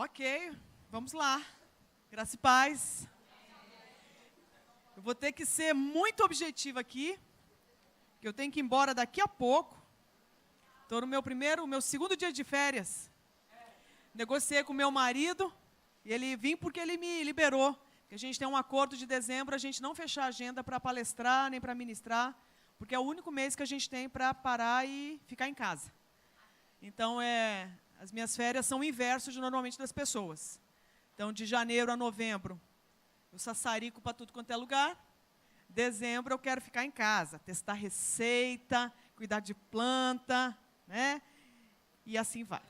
Ok, vamos lá. Graça e paz. Eu vou ter que ser muito objetiva aqui, que eu tenho que ir embora daqui a pouco. Estou no meu segundo dia de férias. Negociei com meu marido e ele vim porque ele me liberou. Que a gente tem um acordo de dezembro, a gente não fechar a agenda para palestrar nem para ministrar, porque é o único mês que a gente tem para parar e ficar em casa. Então, as minhas férias são o inverso de normalmente das pessoas. Então, de janeiro a novembro, eu sassarico para tudo quanto é lugar. Dezembro eu quero ficar em casa, testar receita, cuidar de planta, né? E assim vai.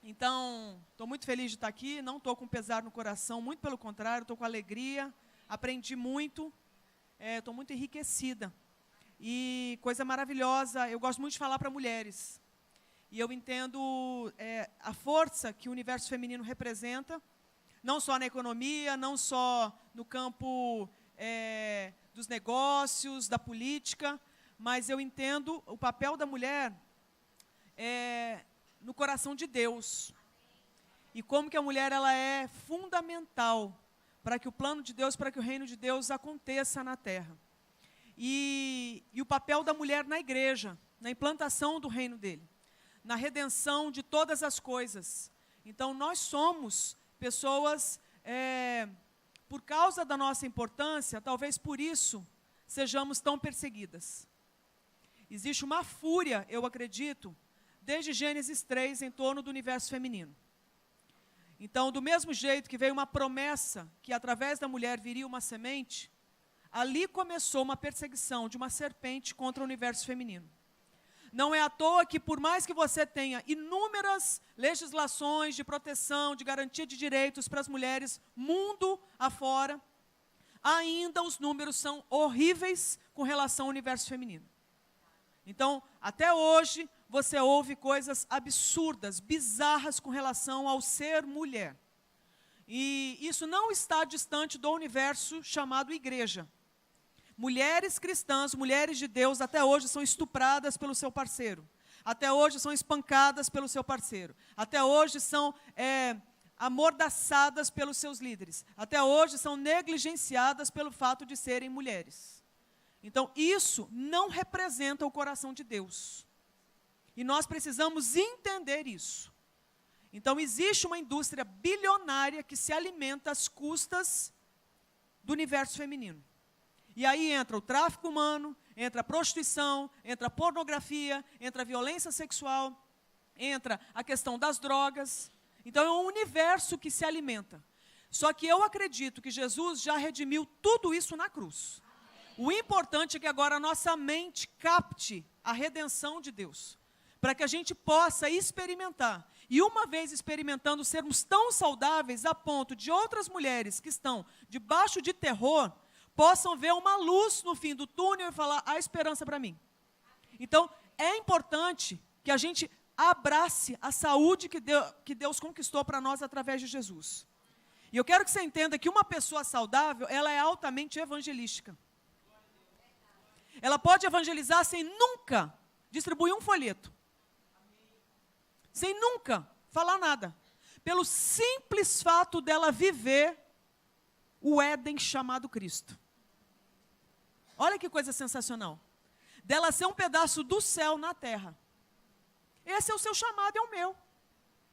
Então, estou muito feliz de estar aqui, não estou com pesar no coração, muito pelo contrário, estou com alegria, aprendi muito, estou muito enriquecida. E coisa maravilhosa, eu gosto muito de falar para mulheres. E eu entendo a força que o universo feminino representa, não só na economia, não só no campo dos negócios, da política, mas eu entendo o papel da mulher no coração de Deus. E como que a mulher ela é fundamental para que o plano de Deus, para que o reino de Deus aconteça na terra. E o papel da mulher na igreja, na implantação do reino dele, na redenção de todas as coisas. Então, nós somos pessoas, por causa da nossa importância, talvez por isso, sejamos tão perseguidas. Existe uma fúria, eu acredito, desde Gênesis 3, em torno do universo feminino. Então, do mesmo jeito que veio uma promessa, que através da mulher viria uma semente, ali começou uma perseguição de uma serpente contra o universo feminino. Não é à toa que, por mais que você tenha inúmeras legislações de proteção, de garantia de direitos para as mulheres, mundo afora, ainda os números são horríveis com relação ao universo feminino. Então, até hoje, você ouve coisas absurdas, bizarras com relação ao ser mulher. E isso não está distante do universo chamado igreja. Mulheres cristãs, mulheres de Deus, até hoje são estupradas pelo seu parceiro. Até hoje são espancadas pelo seu parceiro. Até hoje são amordaçadas pelos seus líderes. Até hoje são negligenciadas pelo fato de serem mulheres. Então, isso não representa o coração de Deus. E nós precisamos entender isso. Então, existe uma indústria bilionária que se alimenta às custas do universo feminino. E aí entra o tráfico humano, entra a prostituição, entra a pornografia, entra a violência sexual, entra a questão das drogas. Então, é um universo que se alimenta. Só que eu acredito que Jesus já redimiu tudo isso na cruz. O importante é que agora a nossa mente capte a redenção de Deus, para que a gente possa experimentar. E uma vez experimentando, sermos tão saudáveis a ponto de outras mulheres que estão debaixo de terror, possam ver uma luz no fim do túnel e falar, há esperança para mim. Então, é importante que a gente abrace a saúde que Deus conquistou para nós através de Jesus. E eu quero que você entenda que uma pessoa saudável, ela é altamente evangelística. Ela pode evangelizar sem nunca distribuir um folheto. Sem nunca falar nada. Pelo simples fato dela viver o Éden chamado Cristo. Olha que coisa sensacional. Dela ser um pedaço do céu na terra. Esse é o seu chamado e é o meu.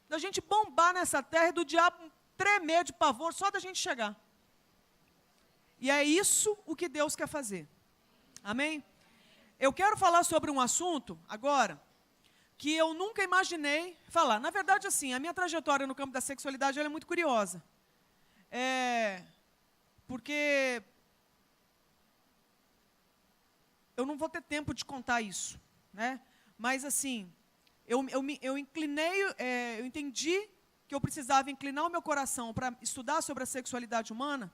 Da gente bombar nessa terra e do diabo tremer de pavor só da gente chegar. E é isso o que Deus quer fazer. Amém? Eu quero falar sobre um assunto agora que eu nunca imaginei falar. Na verdade, assim, a minha trajetória no campo da sexualidade ela é muito curiosa. Porque eu não vou ter tempo de contar isso, né? Mas, assim, eu entendi que eu precisava inclinar o meu coração para estudar sobre a sexualidade humana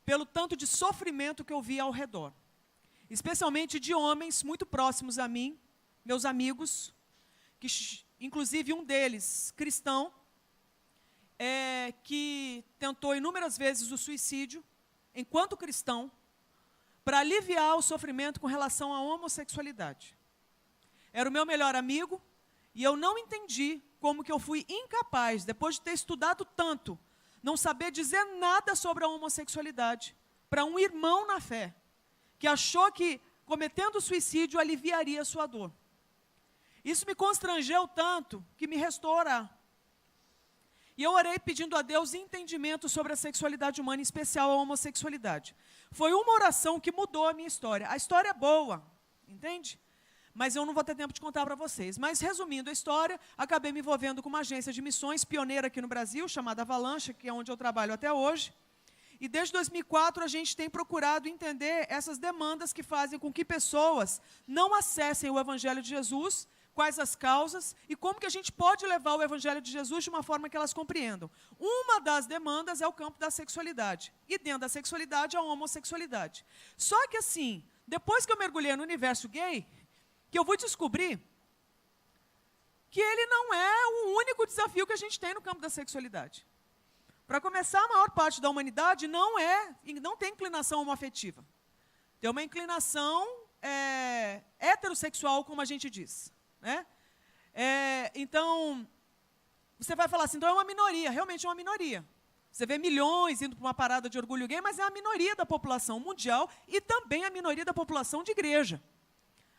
pelo tanto de sofrimento que eu via ao redor. Especialmente de homens muito próximos a mim, meus amigos, que, inclusive um deles, cristão, que tentou inúmeras vezes o suicídio, enquanto cristão, para aliviar o sofrimento com relação à homossexualidade. Era o meu melhor amigo, e eu não entendi como que eu fui incapaz, depois de ter estudado tanto, não saber dizer nada sobre a homossexualidade para um irmão na fé, que achou que cometendo suicídio aliviaria a sua dor. Isso me constrangeu tanto que me restou orar. E eu orei pedindo a Deus entendimento sobre a sexualidade humana, em especial a homossexualidade. Foi uma oração que mudou a minha história. A história é boa, entende? Mas eu não vou ter tempo de contar para vocês. Mas, resumindo a história, acabei me envolvendo com uma agência de missões pioneira aqui no Brasil, chamada Avalanche, que é onde eu trabalho até hoje. E desde 2004 a gente tem procurado entender essas demandas que fazem com que pessoas não acessem o Evangelho de Jesus, quais as causas e como que a gente pode levar o Evangelho de Jesus de uma forma que elas compreendam. Uma das demandas é o campo da sexualidade. E dentro da sexualidade, a homossexualidade. Só que assim, depois que eu mergulhei no universo gay, que eu vou descobrir que ele não é o único desafio que a gente tem no campo da sexualidade. Para começar, a maior parte da humanidade não tem inclinação homoafetiva. Tem uma inclinação heterossexual, como a gente diz. Né? Então, você vai falar assim, então é uma minoria, realmente é uma minoria. Você vê milhões indo para uma parada de orgulho gay, mas é a minoria da população mundial e também a minoria da população de igreja.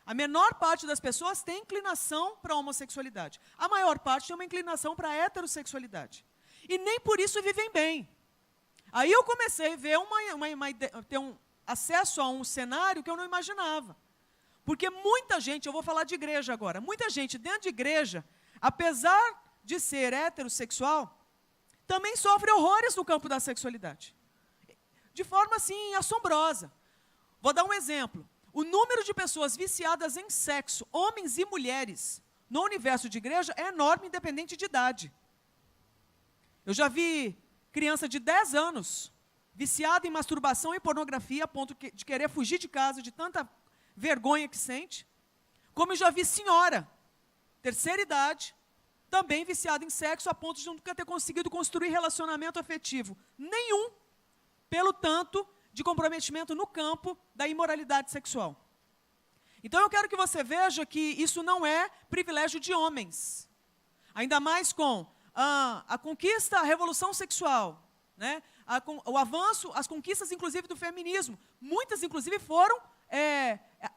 A menor parte das pessoas tem inclinação para a homossexualidade. A maior parte tem uma inclinação para a heterossexualidade. E nem por isso vivem bem. Aí eu comecei a ver ter um acesso a um cenário que eu não imaginava. Porque muita gente, eu vou falar de igreja agora, muita gente dentro de igreja, apesar de ser heterossexual, também sofre horrores no campo da sexualidade. De forma, assim, assombrosa. Vou dar um exemplo. O número de pessoas viciadas em sexo, homens e mulheres, no universo de igreja é enorme, independente de idade. Eu já vi criança de 10 anos, viciada em masturbação e pornografia, a ponto de querer fugir de casa, de tanta vergonha que sente. Como eu já vi senhora, terceira idade, também viciada em sexo, a ponto de nunca ter conseguido construir relacionamento afetivo nenhum, pelo tanto de comprometimento no campo da imoralidade sexual. Então eu quero que você veja que isso não é privilégio de homens. Ainda mais com a conquista, a revolução sexual, né? O avanço, as conquistas inclusive do feminismo. Muitas inclusive foram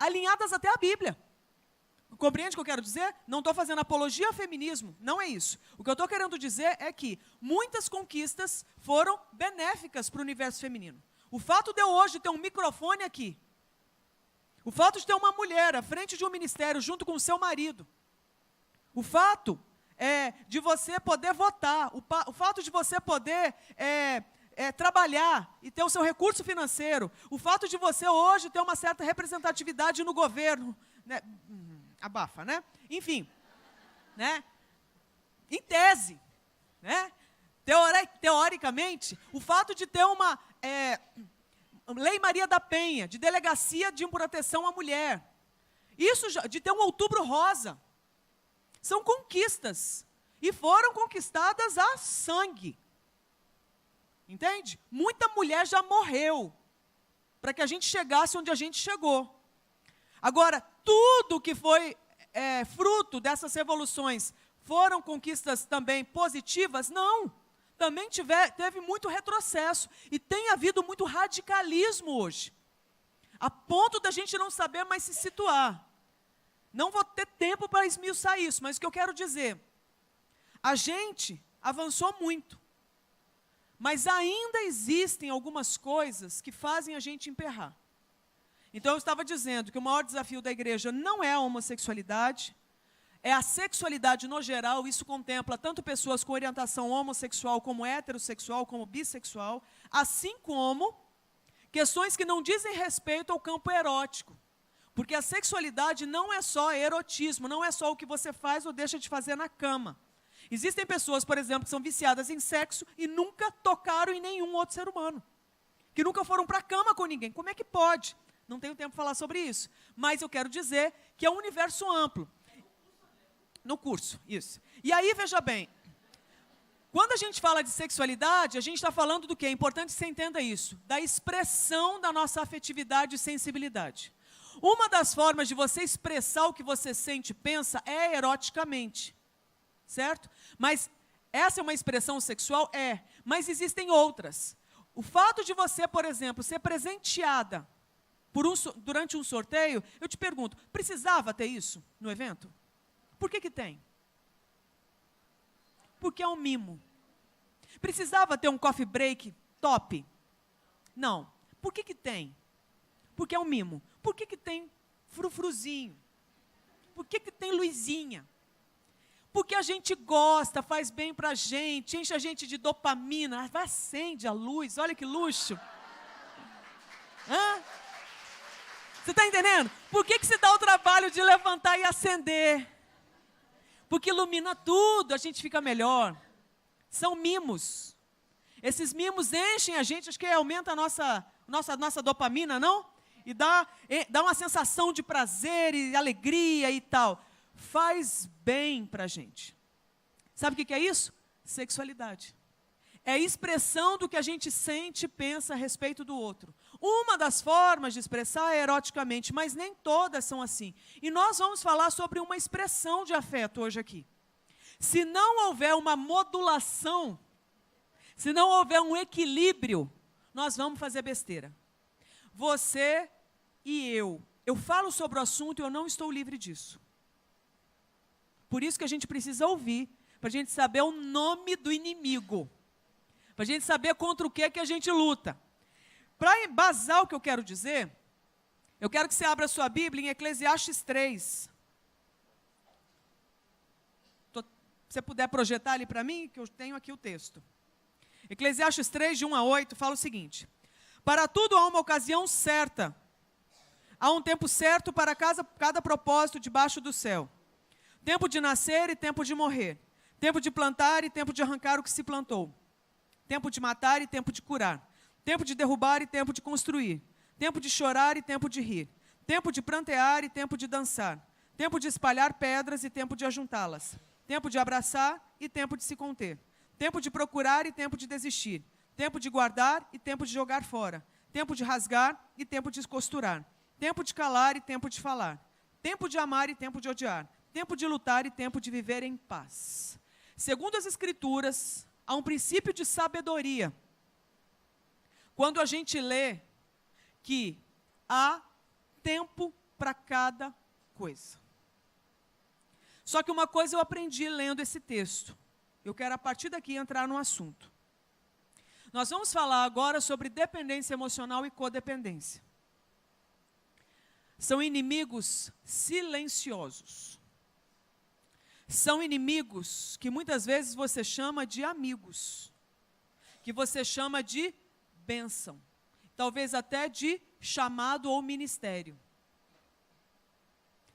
alinhadas até à Bíblia. Compreende o que eu quero dizer? Não estou fazendo apologia ao feminismo, não é isso. O que eu estou querendo dizer é que muitas conquistas foram benéficas para o universo feminino. O fato de eu hoje ter um microfone aqui, o fato de ter uma mulher à frente de um ministério junto com o seu marido, o fato de você poder votar, o fato de você poder trabalhar e ter o seu recurso financeiro, o fato de você hoje ter uma certa representatividade no governo, né? Abafa, né? Enfim, né? Em tese, né? Teoricamente, o fato de ter uma Lei Maria da Penha, de delegacia de proteção à mulher, isso de ter um Outubro Rosa, são conquistas, e foram conquistadas a sangue. Entende? Muita mulher já morreu para que a gente chegasse onde a gente chegou. Agora, tudo que foi fruto dessas revoluções foram conquistas também positivas? Não. Também teve muito retrocesso e tem havido muito radicalismo hoje, a ponto da gente não saber mais se situar. Não vou ter tempo para esmiuçar isso, mas o que eu quero dizer, a gente avançou muito, mas ainda existem algumas coisas que fazem a gente emperrar. Então eu estava dizendo que o maior desafio da igreja não é a homossexualidade, é a sexualidade no geral. Isso contempla tanto pessoas com orientação homossexual, como heterossexual, como bissexual, assim como questões que não dizem respeito ao campo erótico. Porque a sexualidade não é só erotismo, não é só o que você faz ou deixa de fazer na cama. Existem pessoas, por exemplo, que são viciadas em sexo e nunca tocaram em nenhum outro ser humano, que nunca foram para a cama com ninguém. Como é que pode? Não tenho tempo para falar sobre isso, mas eu quero dizer que é um universo amplo. No curso, isso. E aí, veja bem, quando a gente fala de sexualidade, a gente está falando do quê? É importante que você entenda isso, da expressão da nossa afetividade e sensibilidade. Uma das formas de você expressar o que você sente e pensa é eroticamente. certo? Mas essa é uma expressão sexual? É, mas existem outras. O fato de você, por exemplo, ser presenteada durante um sorteio, eu te pergunto, precisava ter isso no evento? Por que tem? Porque é um mimo. Precisava ter um coffee break top? Não. Por que tem? Porque é um mimo. Por que tem frufruzinho? Por que tem luzinha? Porque a gente gosta, faz bem pra gente, enche a gente de dopamina, acende a luz, olha que luxo. Hã? Você está entendendo? Por que se dá o trabalho de levantar e acender? Porque ilumina tudo, a gente fica melhor. São mimos. Esses mimos enchem a gente, acho que aumenta a nossa dopamina, não? E dá uma sensação de prazer e alegria e tal. Faz bem para a gente. Sabe o que é isso? Sexualidade. É a expressão do que a gente sente e pensa a respeito do outro. Uma das formas de expressar é eroticamente, mas nem todas são assim. E nós vamos falar sobre uma expressão de afeto hoje aqui. Se não houver uma modulação, se não houver um equilíbrio, nós vamos fazer besteira. Você e eu falo sobre o assunto e eu não estou livre disso. Por isso que a gente precisa ouvir, para a gente saber o nome do inimigo. Para a gente saber contra o que a gente luta. Para embasar o que eu quero dizer, eu quero que você abra a sua Bíblia em Eclesiastes 3. Se você puder projetar ali para mim, que eu tenho aqui o texto. Eclesiastes 3, de 1 a 8, fala o seguinte: para tudo há uma ocasião certa, há um tempo certo para cada propósito debaixo do céu. Tempo de nascer e tempo de morrer. Tempo de plantar e tempo de arrancar o que se plantou. Tempo de matar e tempo de curar. Tempo de derrubar e tempo de construir. Tempo de chorar e tempo de rir. Tempo de prantear e tempo de dançar. Tempo de espalhar pedras e tempo de ajuntá-las. Tempo de abraçar e tempo de se conter. Tempo de procurar e tempo de desistir. Tempo de guardar e tempo de jogar fora. Tempo de rasgar e tempo de costurar. Tempo de calar e tempo de falar. Tempo de amar e tempo de odiar. Tempo de lutar e tempo de viver em paz. Segundo as Escrituras, há um princípio de sabedoria. Quando a gente lê que há tempo para cada coisa. Só que uma coisa eu aprendi lendo esse texto. Eu quero a partir daqui entrar no assunto. Nós vamos falar agora sobre dependência emocional e codependência. São inimigos silenciosos. São inimigos que muitas vezes você chama de amigos, que você chama de bênção, talvez até de chamado ou ministério,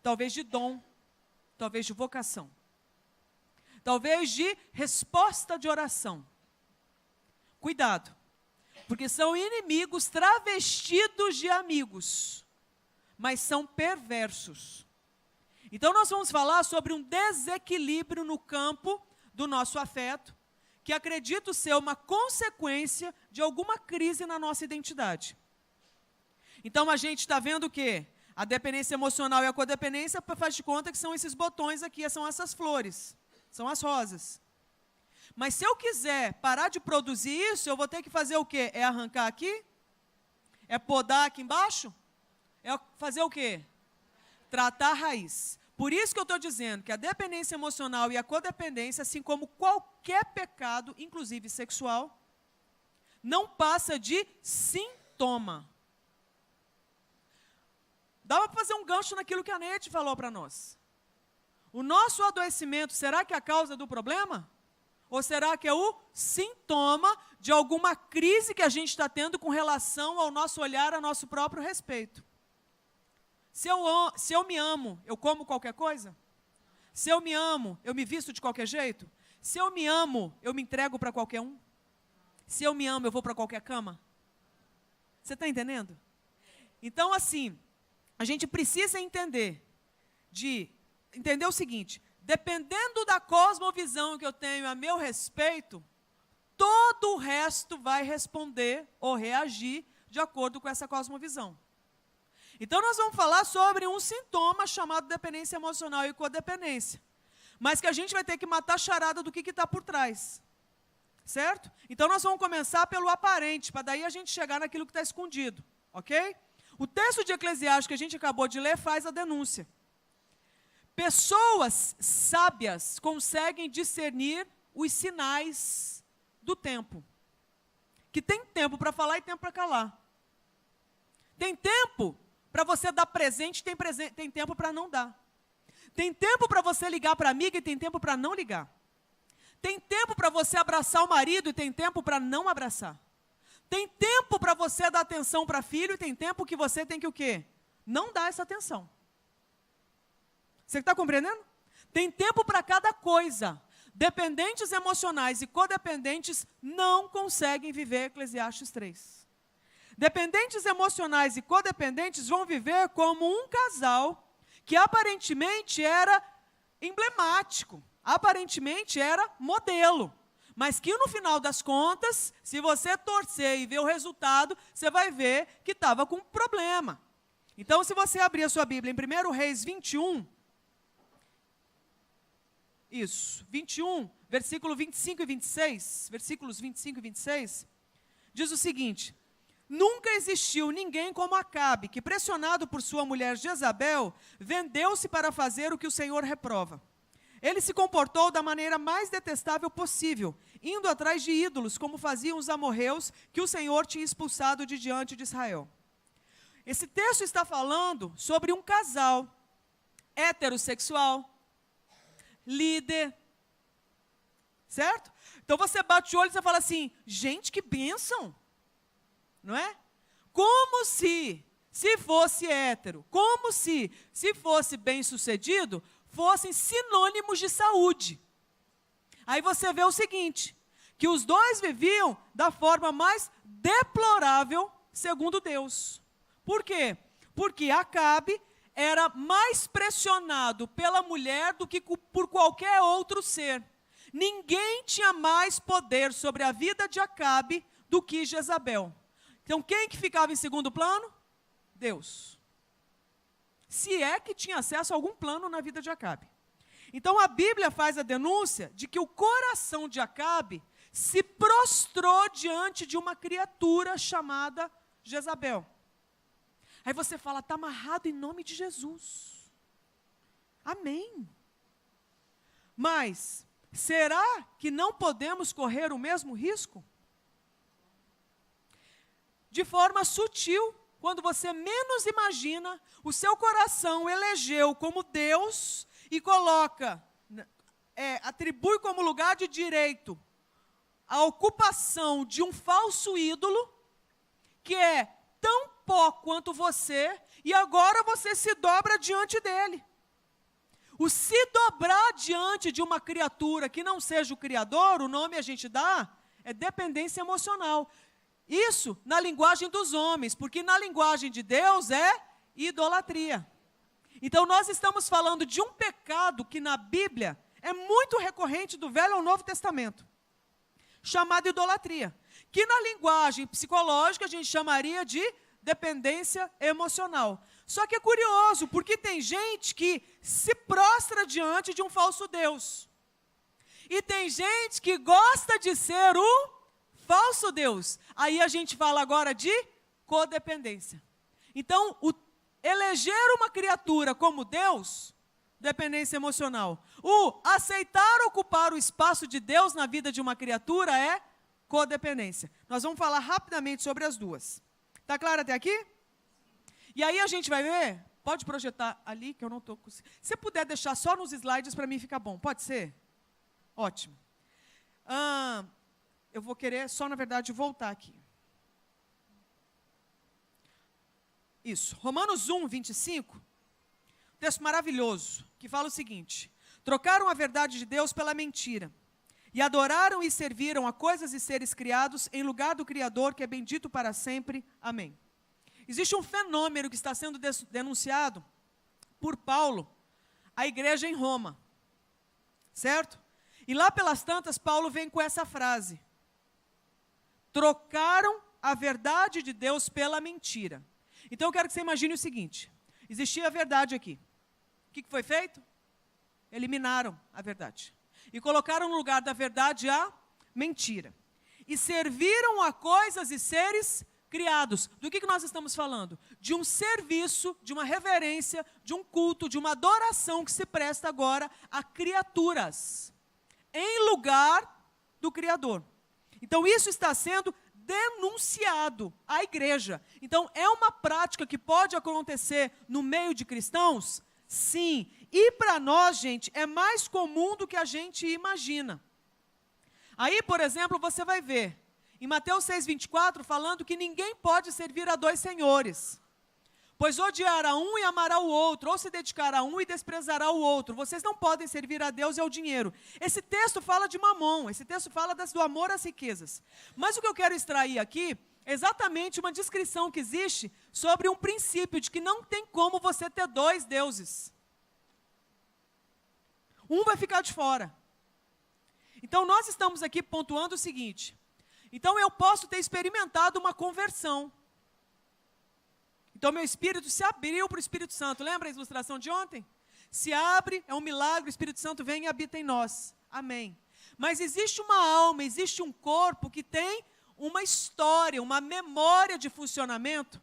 talvez de dom, talvez de vocação, talvez de resposta de oração. Cuidado, porque são inimigos travestidos de amigos, mas são perversos. Então nós vamos falar sobre um desequilíbrio no campo do nosso afeto, que acredito ser uma consequência de alguma crise na nossa identidade. Então a gente está vendo o quê? A dependência emocional e a codependência, faz de conta que são esses botões aqui, são essas flores, são as rosas. Mas se eu quiser parar de produzir isso, eu vou ter que fazer o quê? É arrancar aqui? É podar aqui embaixo? É fazer o quê? Tratar a raiz. Por isso que eu estou dizendo que a dependência emocional e a codependência, assim como qualquer pecado, inclusive sexual, não passa de sintoma. Dá para fazer um gancho naquilo que a Neide falou para nós. O nosso adoecimento, será que é a causa do problema? Ou será que é o sintoma de alguma crise que a gente está tendo com relação ao nosso olhar, ao nosso próprio respeito? Se eu me amo, eu como qualquer coisa? Se eu me amo, eu me visto de qualquer jeito? Se eu me amo, eu me entrego para qualquer um? Se eu me amo, eu vou para qualquer cama? Você está entendendo? Então, assim, a gente precisa entender o seguinte: dependendo da cosmovisão que eu tenho a meu respeito, todo o resto vai responder ou reagir de acordo com essa cosmovisão. Então nós vamos falar sobre um sintoma chamado dependência emocional e codependência. mas que a gente vai ter que matar a charada do que está por trás. Certo? Então nós vamos começar pelo aparente, para daí a gente chegar naquilo que está escondido. Ok? O texto de Eclesiastes que a gente acabou de ler faz a denúncia. Pessoas sábias conseguem discernir os sinais do tempo. Que tem tempo para falar e tempo para calar. Tem tempo para você dar presente, tem tempo para não dar. Tem tempo para você ligar para a amiga e tem tempo para não ligar. Tem tempo para você abraçar o marido e tem tempo para não abraçar. Tem tempo para você dar atenção para filho e tem tempo que você tem que o quê? Não dar essa atenção. Você está compreendendo? Tem tempo para cada coisa. Dependentes emocionais e codependentes não conseguem viver Eclesiastes 3. Dependentes emocionais e codependentes vão viver como um casal que aparentemente era emblemático, aparentemente era modelo, mas que no final das contas, se você torcer e ver o resultado, você vai ver que estava com problema. Então, se você abrir a sua Bíblia em 1 Reis 21, 21, versículo 25 e 26, versículos 25 e 26, diz o seguinte: nunca existiu ninguém como Acabe, que pressionado por sua mulher Jezabel, vendeu-se para fazer o que o Senhor reprova. Ele se comportou da maneira mais detestável possível, indo atrás de ídolos, como faziam os amorreus, que o Senhor tinha expulsado de diante de Israel. Esse texto está falando sobre um casal heterossexual, líder, certo? Então você bate o olho e você fala assim, gente, que bênção, não é? Como se fosse hétero, como se fosse bem-sucedido, fossem sinônimos de saúde. Aí você vê o seguinte, que os dois viviam da forma mais deplorável segundo Deus. Por quê? Porque Acabe era mais pressionado pela mulher do que por qualquer outro ser. Ninguém tinha mais poder sobre a vida de Acabe do que Jezabel. Então, quem que ficava em segundo plano? Deus. Se é que tinha acesso a algum plano na vida de Acabe. Então, a Bíblia faz a denúncia de que o coração de Acabe se prostrou diante de uma criatura chamada Jezabel. Aí você fala, está amarrado em nome de Jesus. Amém. Mas, será que não podemos correr o mesmo risco? De forma sutil, quando você menos imagina, o seu coração elegeu como Deus e coloca, atribui como lugar de direito a ocupação de um falso ídolo, que é tão pó quanto você, e agora você se dobra diante dele. O se dobrar diante de uma criatura que não seja o Criador, o nome a gente dá, é dependência emocional. Isso na linguagem dos homens, porque na linguagem de Deus é idolatria. Então nós estamos falando de um pecado que na Bíblia é muito recorrente do Velho ao Novo Testamento, chamado idolatria, que na linguagem psicológica a gente chamaria de dependência emocional. Só que é curioso, porque tem gente que se prostra diante de um falso Deus. E tem gente que gosta de ser o falso Deus. Aí a gente fala agora de codependência. Então, eleger uma criatura como Deus, dependência emocional. O aceitar ocupar o espaço de Deus na vida de uma criatura é codependência. Nós vamos falar rapidamente sobre as duas. Está claro até aqui? E aí a gente vai ver, pode projetar ali, que eu não estou conseguindo. Se puder deixar só nos slides, para mim fica bom. Pode ser? Ótimo. Eu vou querer só, na verdade, voltar aqui. Isso. Romanos 1, 25. Texto maravilhoso, que fala o seguinte: trocaram a verdade de Deus pela mentira, e adoraram e serviram a coisas e seres criados em lugar do Criador, que é bendito para sempre. Amém. Existe um fenômeno que está sendo denunciado por Paulo à igreja em Roma, certo? E lá pelas tantas, Paulo vem com essa frase: trocaram a verdade de Deus pela mentira. Então eu quero que você imagine o seguinte: existia a verdade aqui. O que foi feito? eliminaram a verdade. E colocaram no lugar da verdade a mentira. E serviram a coisas e seres criados. Do que nós estamos falando? De um serviço, de uma reverência, de um culto, de uma adoração que se presta agora a criaturas, em lugar do Criador. Então, isso está sendo denunciado à igreja. Então, é uma prática que pode acontecer no meio de cristãos? Sim. E para nós, gente, é mais comum do que a gente imagina. Aí, por exemplo, você vai ver, em Mateus 6,24, falando que ninguém pode servir a dois senhores. Pois odiará um e amará o outro, ou se dedicará a um e desprezará o outro. Vocês não podem servir a Deus e ao dinheiro. Esse texto fala de mamon, esse texto fala do amor às riquezas. Mas o que eu quero extrair aqui é exatamente uma descrição que existe sobre um princípio de que não tem como você ter dois deuses. Um vai ficar de fora. Então, nós estamos aqui pontuando o seguinte. Então, eu posso ter experimentado uma conversão. Então, meu espírito se abriu para o Espírito Santo. Lembra a ilustração de ontem? Se abre, é um milagre, o Espírito Santo vem e habita em nós. Amém. Mas existe uma alma, existe um corpo que tem uma história, uma memória de funcionamento,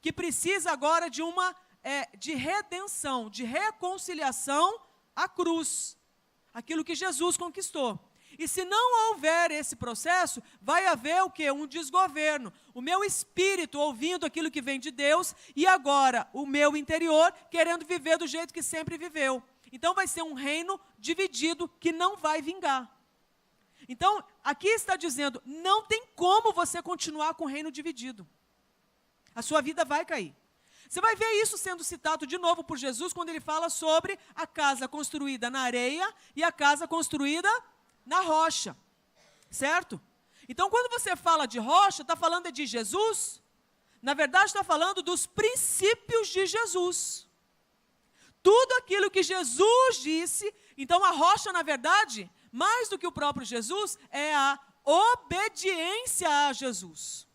que precisa agora de redenção, de reconciliação à cruz. Aquilo que Jesus conquistou. E se não houver esse processo, vai haver o quê? Um desgoverno. O meu espírito ouvindo aquilo que vem de Deus e agora o meu interior querendo viver do jeito que sempre viveu. Então vai ser um reino dividido que não vai vingar. Então, aqui está dizendo, não tem como você continuar com o reino dividido. A sua vida vai cair. Você vai ver isso sendo citado de novo por Jesus quando ele fala sobre a casa construída na areia e a casa construída na rocha, certo? Então, quando você fala de rocha, está falando de Jesus? Na verdade, está falando dos princípios de Jesus. Tudo aquilo que Jesus disse, então a rocha, na verdade, mais do que o próprio Jesus, é a obediência a Jesus.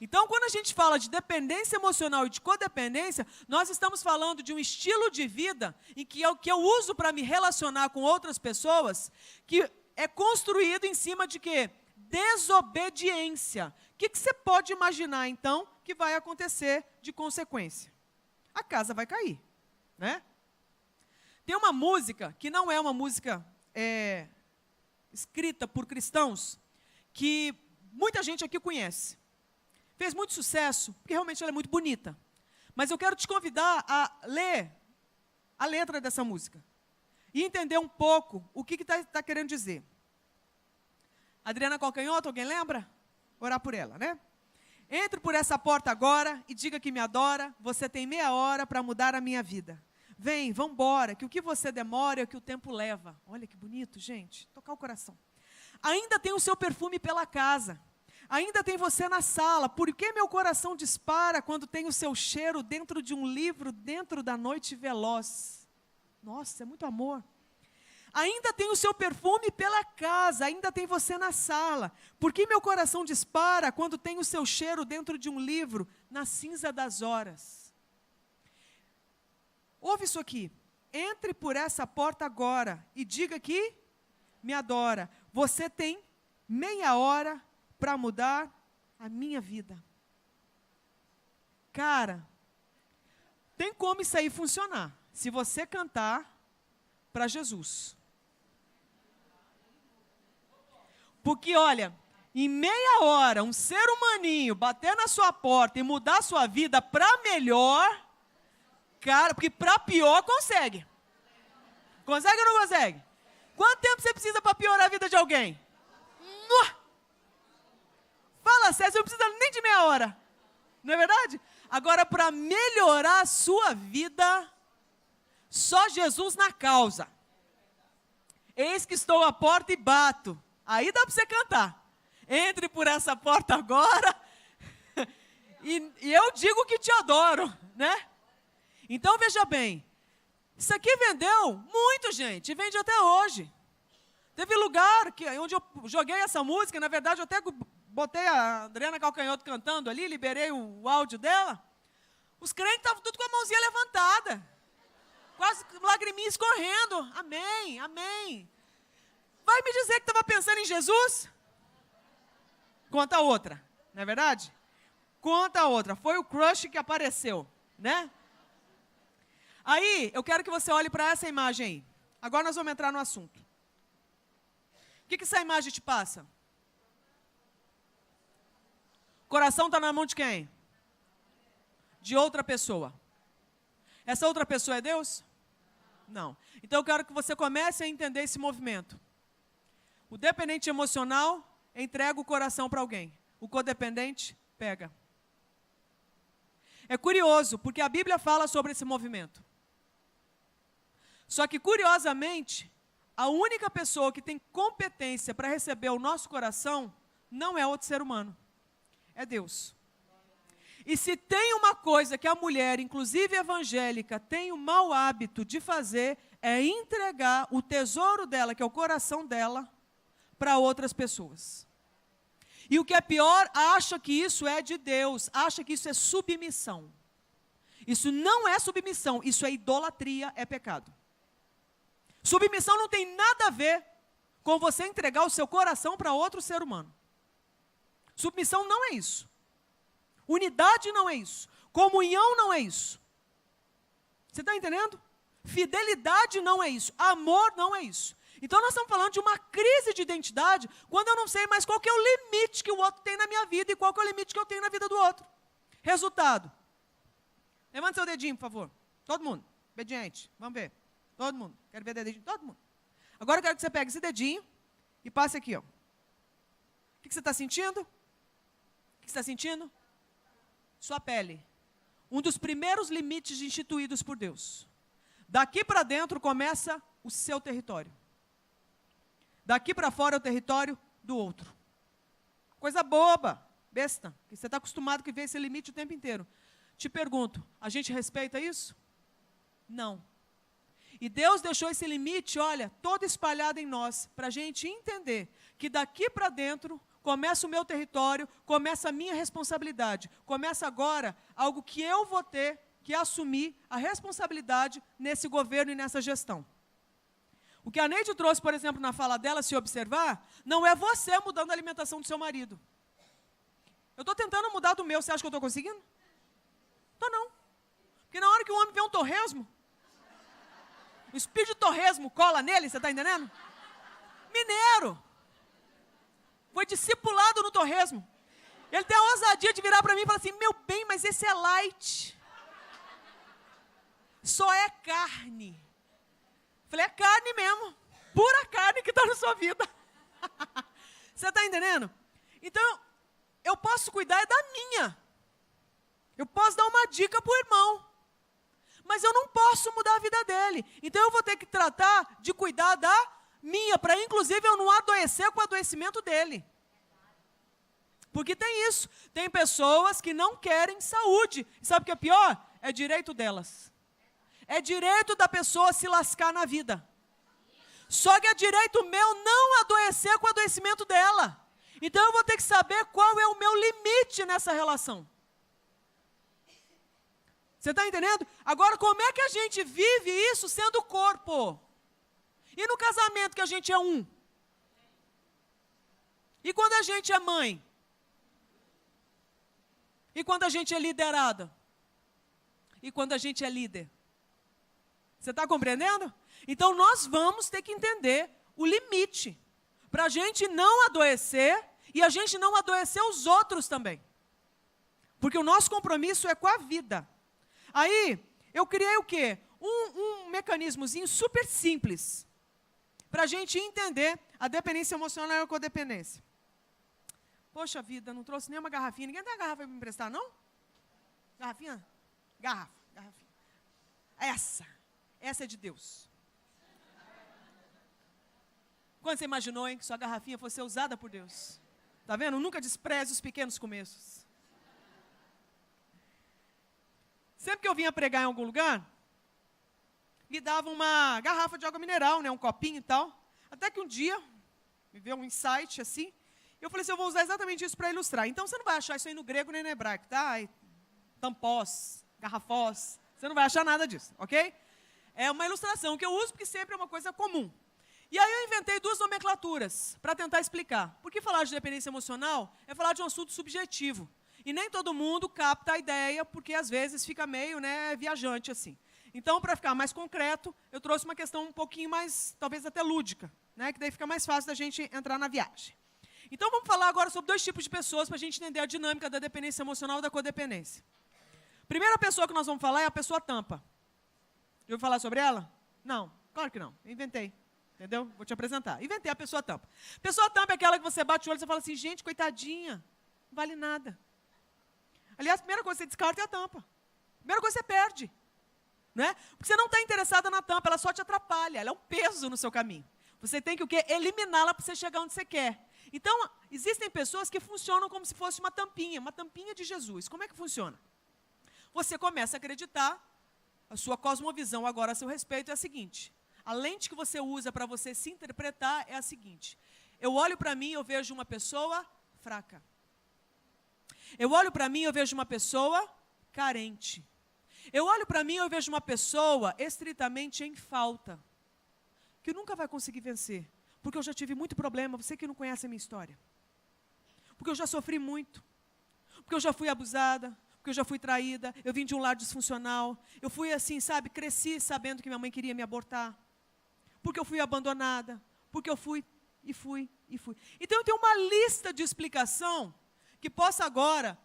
Então, quando a gente fala de dependência emocional e de codependência, nós estamos falando de um estilo de vida em que eu uso para me relacionar com outras pessoas, que é construído em cima de quê? Desobediência. O que você pode imaginar, então, que vai acontecer de consequência? A casa vai cair, né? Tem uma música, que não é uma música escrita por cristãos, que muita gente aqui conhece. Fez muito sucesso, porque realmente ela é muito bonita. Mas eu quero te convidar a ler a letra dessa música. E entender um pouco o que está querendo dizer. Adriana Calcanhoto, alguém lembra? Orar por ela, né? Entre por essa porta agora e diga que me adora. Você tem meia hora para mudar a minha vida. Vem, vamos embora, que o que você demora é o que o tempo leva. Olha que bonito, gente. Tocar o coração. Ainda tem o seu perfume pela casa. Ainda tem você na sala. Por que meu coração dispara quando tem o seu cheiro dentro de um livro, dentro da noite veloz? Nossa, é muito amor. Ainda tem o seu perfume pela casa, ainda tem você na sala. Por que meu coração dispara quando tem o seu cheiro dentro de um livro, na cinza das horas? Ouve isso aqui. Entre por essa porta agora e diga que me adora. Você tem meia hora para mudar a minha vida. Cara, tem como isso aí funcionar, se você cantar para Jesus. Porque, olha, em meia hora, um ser humaninho bater na sua porta e mudar a sua vida para melhor, cara, porque para pior consegue. Consegue ou não consegue? Quanto tempo você precisa para piorar a vida de alguém? Fala sério, você não precisa nem de meia hora. Não é verdade? Agora, para melhorar a sua vida, só Jesus na causa. Eis que estou à porta e bato. Aí dá para você cantar. Entre por essa porta agora e eu digo que te adoro, né? Então, veja bem. Isso aqui vendeu muito, gente. E vende até hoje. Teve lugar onde eu joguei essa música, na verdade, eu até botei a Adriana Calcanhoto cantando ali, liberei o áudio dela. Os crentes estavam tudo com a mãozinha levantada. quase lagriminha escorrendo. Amém, amém. Vai me dizer que estava pensando em Jesus? Conta a outra, não é verdade? Conta a outra. Foi o crush que apareceu, né? Aí, eu quero que você olhe para essa imagem aí. Agora nós vamos entrar no assunto. O que essa imagem te passa? O coração está na mão de quem? De outra pessoa. Essa outra pessoa é Deus? Não. Então eu quero que você comece a entender esse movimento. O dependente emocional entrega o coração para alguém. O codependente pega. É curioso, porque a Bíblia fala sobre esse movimento. Só que, curiosamente, a única pessoa que tem competência para receber o nosso coração não é outro ser humano. É Deus. E se tem uma coisa que a mulher, inclusive evangélica, tem o mau hábito de fazer, é entregar o tesouro dela, que é o coração dela, para outras pessoas. E o que é pior, acha que isso é de Deus, acha que isso é submissão. Isso não é submissão, isso é idolatria, é pecado. Submissão não tem nada a ver com você entregar o seu coração para outro ser humano. Submissão não é isso. Unidade não é isso. Comunhão não é isso. Você está entendendo? Fidelidade não é isso. Amor não é isso. Então nós estamos falando de uma crise de identidade, quando eu não sei mais qual que é o limite que o outro tem na minha vida e qual que é o limite que eu tenho na vida do outro. Resultado. Levante seu dedinho, por favor. Todo mundo. Obediente. Vamos ver. Todo mundo. Quero ver dedinho. Todo mundo. Agora eu quero que você pegue esse dedinho e passe aqui, ó. O que você está sentindo? O que você está sentindo? Sua pele. Um dos primeiros limites instituídos por Deus. Daqui para dentro começa o seu território. Daqui para fora é o território do outro. Coisa boba, besta, que você está acostumado a ver esse limite o tempo inteiro. Te pergunto, a gente respeita isso? Não. E Deus deixou esse limite, olha, todo espalhado em nós, para a gente entender que daqui para dentro começa o meu território, começa a minha responsabilidade. Começa agora algo que eu vou ter que assumir a responsabilidade nesse governo e nessa gestão. O que a Neide trouxe, por exemplo, na fala dela, se observar, não é você mudando a alimentação do seu marido. Eu estou tentando mudar do meu, você acha que eu estou conseguindo? Estou não. Porque na hora que o homem vê um torresmo, o espírito de torresmo cola nele, você está entendendo? Mineiro. Foi discipulado no torresmo. Ele tem a ousadia de virar para mim e falar assim, meu bem, mas esse é light. Só é carne. Falei, é carne mesmo. Pura carne que está na sua vida. Você está entendendo? Então, eu posso cuidar da minha. Eu posso dar uma dica para o irmão. Mas eu não posso mudar a vida dele. Então, eu vou ter que tratar de cuidar da minha, para inclusive eu não adoecer com o adoecimento dele. Porque tem isso. Tem pessoas que não querem saúde. E sabe o que é pior? É direito delas. É direito da pessoa se lascar na vida. Só que é direito meu não adoecer com o adoecimento dela. Então eu vou ter que saber qual é o meu limite nessa relação. Você está entendendo? Agora, como é que a gente vive isso sendo corpo? E no casamento que a gente é um? E quando a gente é mãe? E quando a gente é liderada? E quando a gente é líder? Você está compreendendo? Então nós vamos ter que entender o limite, para a gente não adoecer e a gente não adoecer os outros também. Porque o nosso compromisso é com a vida. Aí, eu criei o quê? Um mecanismozinho super simples, para a gente entender a dependência emocional e a codependência. Poxa vida, não trouxe nenhuma garrafinha. Ninguém tem uma garrafa para me emprestar, não? Garrafinha? Garrafinha. Essa é de Deus. Quando você imaginou, hein, que sua garrafinha fosse ser usada por Deus? Tá vendo? Nunca despreze os pequenos começos. Sempre que eu vinha pregar em algum lugar, me davam uma garrafa de água mineral, né, um copinho e tal. Até que um dia, me veio um insight assim, eu falei assim, eu vou usar exatamente isso para ilustrar. Então, você não vai achar isso aí no grego nem no hebraico, tá? Tampós, garrafós, você não vai achar nada disso, ok? É uma ilustração que eu uso porque sempre é uma coisa comum. E aí eu inventei 2 nomenclaturas para tentar explicar. Porque falar de dependência emocional é falar de um assunto subjetivo. E nem todo mundo capta a ideia, porque às vezes fica meio, viajante assim. Então, para ficar mais concreto, eu trouxe uma questão um pouquinho mais, talvez até lúdica, que daí fica mais fácil da gente entrar na viagem. Então, vamos falar agora sobre 2 tipos de pessoas para a gente entender a dinâmica da dependência emocional e da codependência. Primeira pessoa que nós vamos falar é a pessoa tampa. Já ouviu falar sobre ela? Não, claro que não, eu inventei. Entendeu? Vou te apresentar. Inventei a pessoa tampa. Pessoa tampa é aquela que você bate o olho e você fala assim, gente, coitadinha, não vale nada. Aliás, a primeira coisa que você descarta é a tampa. A primeira coisa que você perde. Né? Porque você não está interessada na tampa, ela só te atrapalha, ela é um peso no seu caminho. Você tem que o quê? Eliminá-la para você chegar onde você quer. Então, existem pessoas que funcionam como se fosse uma tampinha de Jesus. Como é que funciona? Você começa a acreditar, a sua cosmovisão agora a seu respeito é a seguinte: a lente que você usa para você se interpretar é a seguinte: eu olho para mim e eu vejo uma pessoa fraca. Eu olho para mim e eu vejo uma pessoa carente. Eu olho para mim e eu vejo uma pessoa estritamente em falta, que nunca vai conseguir vencer, porque eu já tive muito problema, você que não conhece a minha história. Porque eu já sofri muito, porque eu já fui abusada, porque eu já fui traída, eu vim de um lar disfuncional, eu fui assim, sabe, cresci sabendo que minha mãe queria me abortar, porque eu fui abandonada, porque eu fui. Então eu tenho uma lista de explicação que possa agora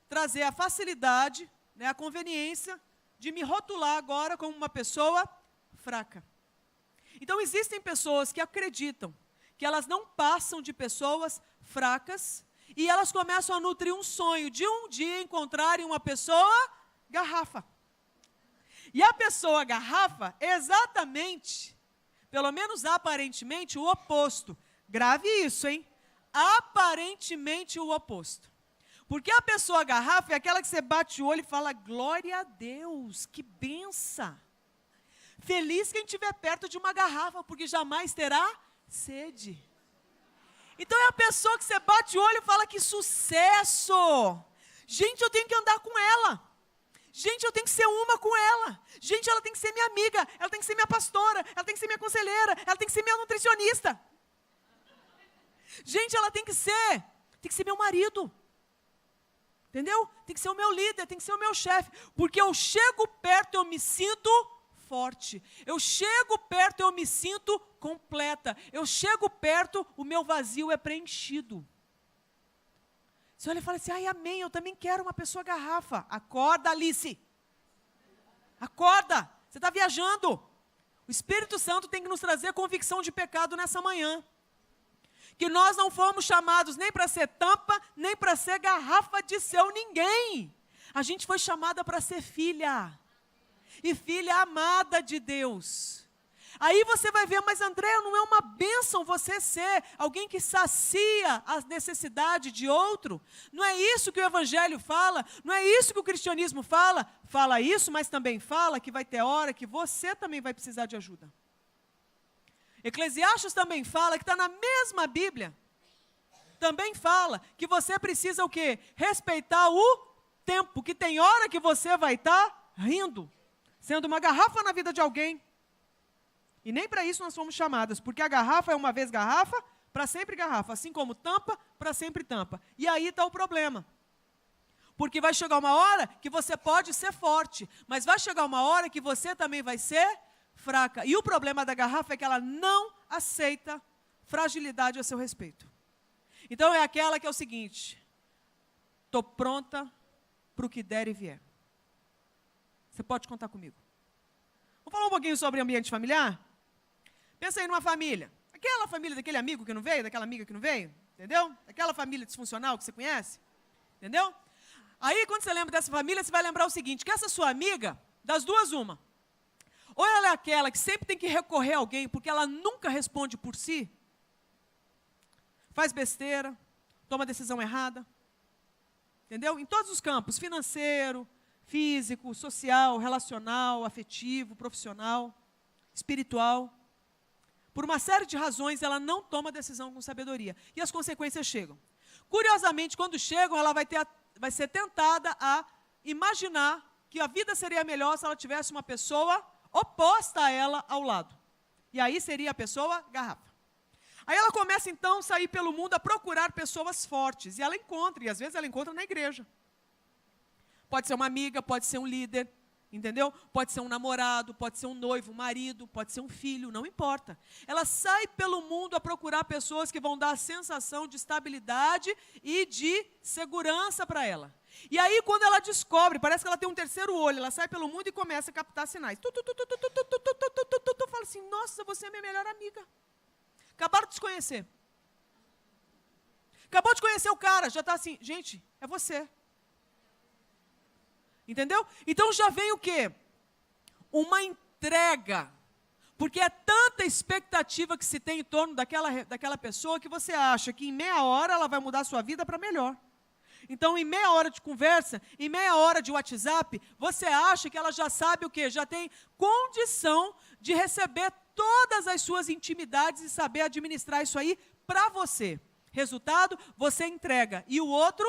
trazer a facilidade, a conveniência de me rotular agora como uma pessoa fraca. Então existem pessoas que acreditam que elas não passam de pessoas fracas e elas começam a nutrir um sonho de um dia encontrarem uma pessoa garrafa. E a pessoa garrafa é exatamente, pelo menos aparentemente, o oposto. Grave isso, hein? Aparentemente o oposto. Porque a pessoa garrafa é aquela que você bate o olho e fala, glória a Deus, que benção. Feliz quem estiver perto de uma garrafa, porque jamais terá sede. Então é a pessoa que você bate o olho e fala, que sucesso. Gente, eu tenho que andar com ela. Gente, eu tenho que ser uma com ela. Gente, ela tem que ser minha amiga, ela tem que ser minha pastora, ela tem que ser minha conselheira, ela tem que ser minha nutricionista. Gente, ela tem que ser meu marido. Entendeu? Tem que ser o meu líder, tem que ser o meu chefe. Porque eu chego perto, eu me sinto forte. Eu chego perto, eu me sinto completa. Eu chego perto, o meu vazio é preenchido. Você olha e fala assim, ai, amém, eu também quero uma pessoa garrafa. Acorda, Alice. Acorda, você está viajando. O Espírito Santo tem que nos trazer convicção de pecado nessa manhã. Que nós não fomos chamados nem para ser tampa, nem para ser garrafa de seu ninguém. A gente foi chamada para ser filha. E filha amada de Deus. Aí você vai ver, mas André, não é uma bênção você ser alguém que sacia as necessidades de outro? Não é isso que o Evangelho fala? Não é isso que o cristianismo fala? Fala isso, mas também fala que vai ter hora que você também vai precisar de ajuda. Eclesiastes também fala, que está na mesma Bíblia, também fala que você precisa o quê? Respeitar o tempo, que tem hora que você vai estar rindo, sendo uma garrafa na vida de alguém. E nem para isso nós fomos chamadas, porque a garrafa é uma vez garrafa, para sempre garrafa, assim como tampa, para sempre tampa. E aí está o problema. Porque vai chegar uma hora que você pode ser forte, mas vai chegar uma hora que você também vai ser fraca. E o problema da garrafa é que ela não aceita fragilidade a seu respeito. Então é aquela que é o seguinte, estou pronta para o que der e vier. Você pode contar comigo. Vamos falar um pouquinho sobre ambiente familiar? Pensa aí numa família. Aquela família daquele amigo que não veio, daquela amiga que não veio, entendeu? Aquela família disfuncional que você conhece, entendeu? Aí quando você lembra dessa família, você vai lembrar o seguinte, que essa sua amiga, das duas uma, ou ela é aquela que sempre tem que recorrer a alguém, porque ela nunca responde por si, faz besteira, toma decisão errada, entendeu? Em todos os campos, financeiro, físico, social, relacional, afetivo, profissional, espiritual. Por uma série de razões, ela não toma decisão com sabedoria. E as consequências chegam. Curiosamente, quando chegam, ela vai ser tentada a imaginar que a vida seria melhor se ela tivesse uma pessoa oposta a ela ao lado. E aí seria a pessoa garrafa. Aí ela começa então a sair pelo mundo a procurar pessoas fortes. E ela encontra, e às vezes ela encontra na igreja. Pode ser uma amiga, pode ser um líder, entendeu? Pode ser um namorado, pode ser um noivo, um marido, pode ser um filho, não importa. Ela sai pelo mundo a procurar pessoas que vão dar a sensação de estabilidade e de segurança para ela. E aí, quando ela descobre, parece que ela tem um terceiro olho, ela sai pelo mundo e começa a captar sinais. Fala assim, nossa, você é minha melhor amiga. Acabaram de se conhecer. Acabou de conhecer o cara, já está assim, gente, é você. Entendeu? Então já vem o quê? Uma entrega. Porque é tanta expectativa que se tem em torno daquela pessoa que você acha que em meia hora ela vai mudar a sua vida para melhor. Então, em meia hora de conversa, em meia hora de WhatsApp, você acha que ela já sabe o quê? Já tem condição de receber todas as suas intimidades e saber administrar isso aí para você. Resultado, você entrega e o outro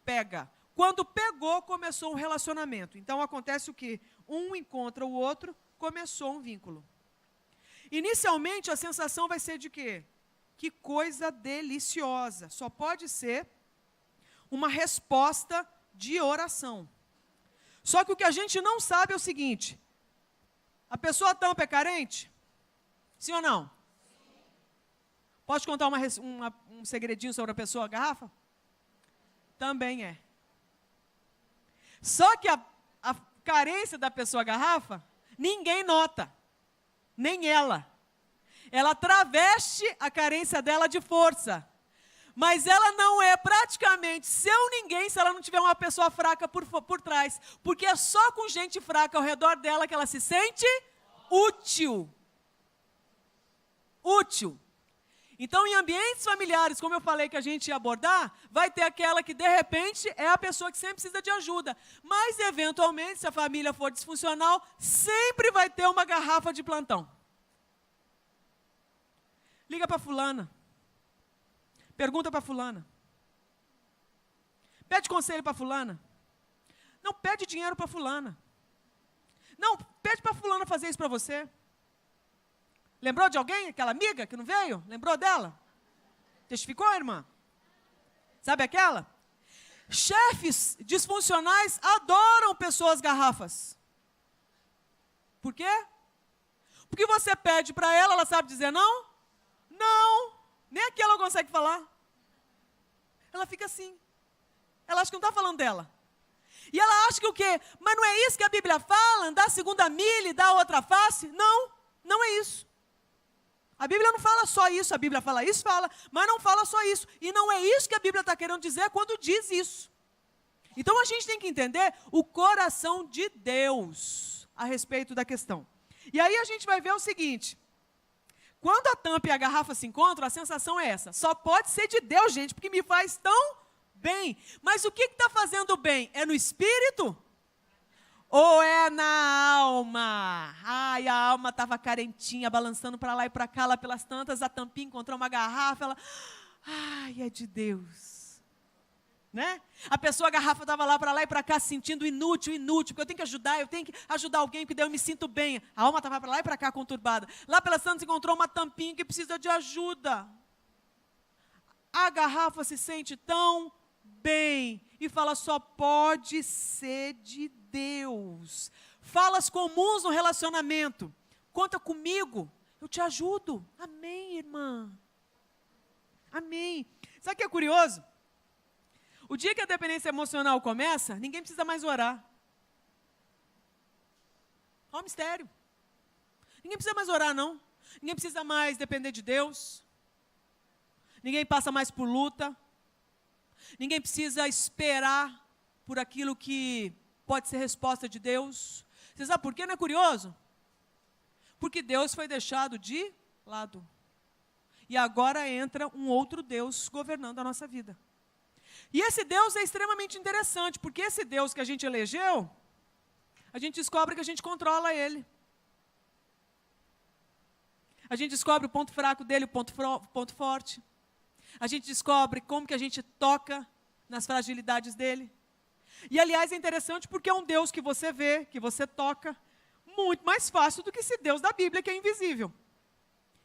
pega. Quando pegou, começou um relacionamento. Então, acontece o quê? Um encontra o outro, começou um vínculo. Inicialmente, a sensação vai ser de quê? Que coisa deliciosa. Só pode ser uma resposta de oração. Só que o que a gente não sabe é o seguinte: a tampa é carente? Sim ou não? Posso te contar um segredinho sobre a pessoa garrafa? Também é. Só que a carência da pessoa garrafa, ninguém nota. Nem ela. Ela traveste a carência dela de força. Mas ela não é praticamente seu ninguém se ela não tiver uma pessoa fraca por trás. Porque é só com gente fraca ao redor dela que ela se sente útil. Útil. Então, em ambientes familiares, como eu falei que a gente ia abordar, vai ter aquela que, de repente, é a pessoa que sempre precisa de ajuda. Mas, eventualmente, se a família for disfuncional, sempre vai ter uma garrafa de plantão. Liga para fulana. Pergunta para fulana. Pede conselho para fulana. Não pede dinheiro para fulana. Não, pede para fulana fazer isso para você. Lembrou de alguém? Aquela amiga que não veio? Lembrou dela? Testificou, irmã? Sabe aquela? Chefes disfuncionais adoram pessoas garrafas. Por quê? Porque você pede para ela, ela sabe dizer não? Não. Nem aqui ela consegue falar. Ela fica assim. Ela acha que não está falando dela. E ela acha que o quê? Mas não é isso que a Bíblia fala? Dar a segunda milha e dar a outra face? Não, não é isso. A Bíblia não fala só isso, a Bíblia fala isso, fala, mas não fala só isso. E não é isso que a Bíblia está querendo dizer quando diz isso. Então a gente tem que entender o coração de Deus a respeito da questão. E aí a gente vai ver o seguinte: quando a tampa e a garrafa se encontram, a sensação é essa. Só pode ser de Deus, gente, porque me faz tão bem. Mas o que está fazendo bem? É no espírito? Ou é na alma? Ai, a alma estava carentinha, balançando para lá e para cá, lá pelas tantas, a tampinha encontrou uma garrafa, ela, ai, é de Deus. Né? A pessoa, a garrafa estava lá e para cá, se sentindo inútil, porque eu tenho que ajudar alguém, porque daí eu me sinto bem. A alma estava para lá e para cá, conturbada. Lá pelas tantas encontrou uma tampinha que precisa de ajuda. A garrafa se sente tão bem e fala, só pode ser de Deus. Falas comuns no relacionamento. Conta comigo, eu te ajudo. Amém, irmã. Amém. Sabe o que é curioso? O dia que a dependência emocional começa, ninguém precisa mais orar. Olha o mistério. Ninguém precisa mais orar, não. Ninguém precisa mais depender de Deus. Ninguém passa mais por luta. Ninguém precisa esperar por aquilo que pode ser resposta de Deus. Você sabe por quê? Não é curioso? Porque Deus foi deixado de lado. E agora entra um outro Deus governando a nossa vida. E esse Deus é extremamente interessante, porque esse Deus que a gente elegeu, a gente descobre que a gente controla ele. A gente descobre o ponto fraco dele, o ponto forte. A gente descobre como que a gente toca nas fragilidades dele. E, aliás, é interessante porque é um Deus que você vê, que você toca, muito mais fácil do que esse Deus da Bíblia que é invisível.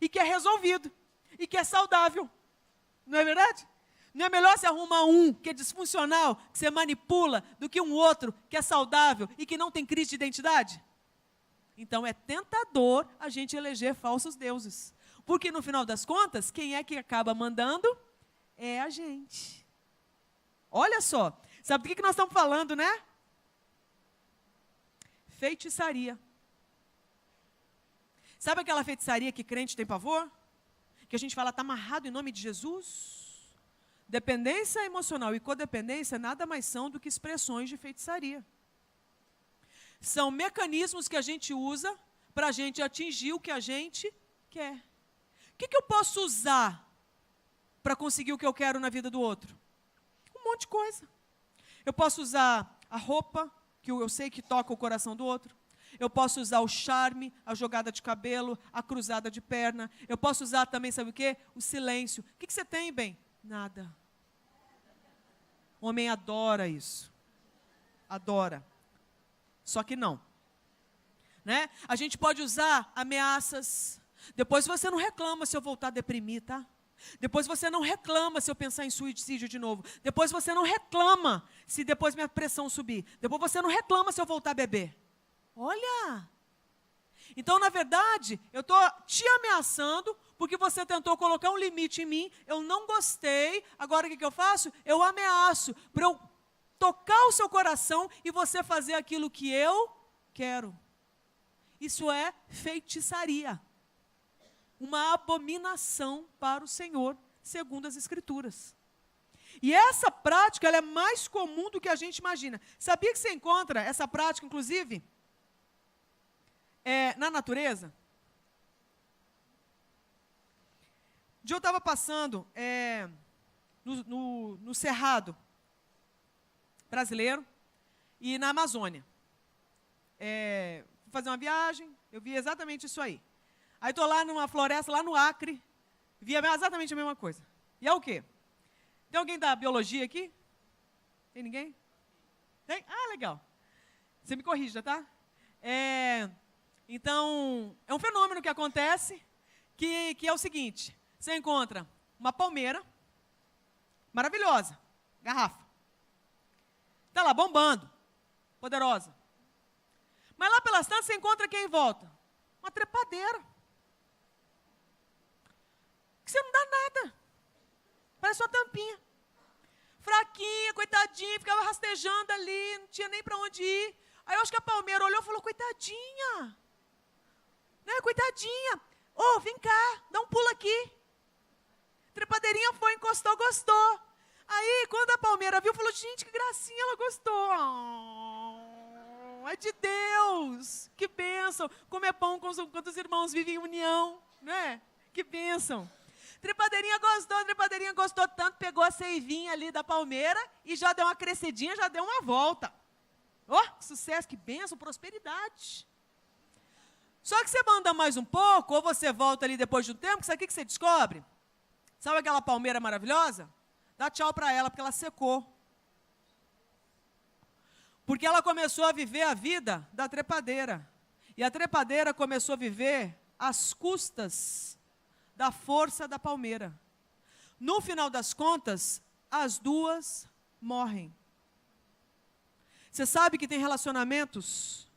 E que é resolvido. E que é saudável. Não é verdade? Não é melhor você arrumar um que é disfuncional, que você manipula, do que um outro que é saudável e que não tem crise de identidade? Então é tentador a gente eleger falsos deuses. Porque no final das contas, quem é que acaba mandando? É a gente. Olha só, sabe do que nós estamos falando, né? Feitiçaria. Sabe aquela feitiçaria que crente tem pavor? Que a gente fala, está amarrado em nome de Jesus? Dependência emocional e codependência nada mais são do que expressões de feitiçaria. São mecanismos que a gente usa para a gente atingir o que a gente quer. O que eu posso usar para conseguir o que eu quero na vida do outro? Um monte de coisa. Eu posso usar a roupa, que eu sei que toca o coração do outro. Eu posso usar o charme, a jogada de cabelo, a cruzada de perna. Eu posso usar também, sabe o quê? O silêncio. O que você tem, bem? Nada. O homem adora isso. Adora. Só que não. Né? A gente pode usar ameaças. Depois você não reclama se eu voltar a deprimir, tá? Depois você não reclama se eu pensar em suicídio de novo. Depois você não reclama se depois minha pressão subir. Depois você não reclama se eu voltar a beber. Olha! Então, na verdade, eu estou te ameaçando porque você tentou colocar um limite em mim, eu não gostei, agora o que eu faço? Eu ameaço para eu tocar o seu coração e você fazer aquilo que eu quero. Isso é feitiçaria. Uma abominação para o Senhor, segundo as Escrituras. E essa prática, ela é mais comum do que a gente imagina. Sabia que você encontra essa prática, inclusive, na natureza? Um dia eu estava passando no Cerrado brasileiro e na Amazônia. Fui fazer uma viagem, eu vi exatamente isso aí. Aí estou lá numa floresta, lá no Acre, vi exatamente a mesma coisa. E é o quê? Tem alguém da biologia aqui? Tem ninguém? Tem? Ah, legal. Você me corrija, tá? Então, é um fenômeno que acontece, que é o seguinte: você encontra uma palmeira, maravilhosa, garrafa. Está lá, bombando, poderosa. Mas lá pelas tantas você encontra quem em volta? Uma trepadeira. Que você não dá nada. Parece uma tampinha. Fraquinha, coitadinha, ficava rastejando ali, não tinha nem para onde ir. Aí eu acho que a palmeira olhou e falou, coitadinha. Né, coitadinha. Ô, vem cá, dá um pulo aqui. Trepadeirinha foi, encostou, gostou. Aí, quando a palmeira viu, falou, gente, que gracinha, ela gostou. Oh, é de Deus. Que bênção. Comer pão quando os irmãos vivem em união. Né? Que bênção. Trepadeirinha gostou tanto, pegou a seivinha ali da palmeira e já deu uma crescidinha, já deu uma volta. Ó, oh, sucesso, que bênção, prosperidade. Só que você manda mais um pouco, ou você volta ali depois de um tempo, sabe o que você descobre? Sabe aquela palmeira maravilhosa? Dá tchau para ela, porque ela secou. Porque ela começou a viver a vida da trepadeira. E a trepadeira começou a viver às custas da força da palmeira. No final das contas, as duas morrem. Você sabe que tem relacionamentos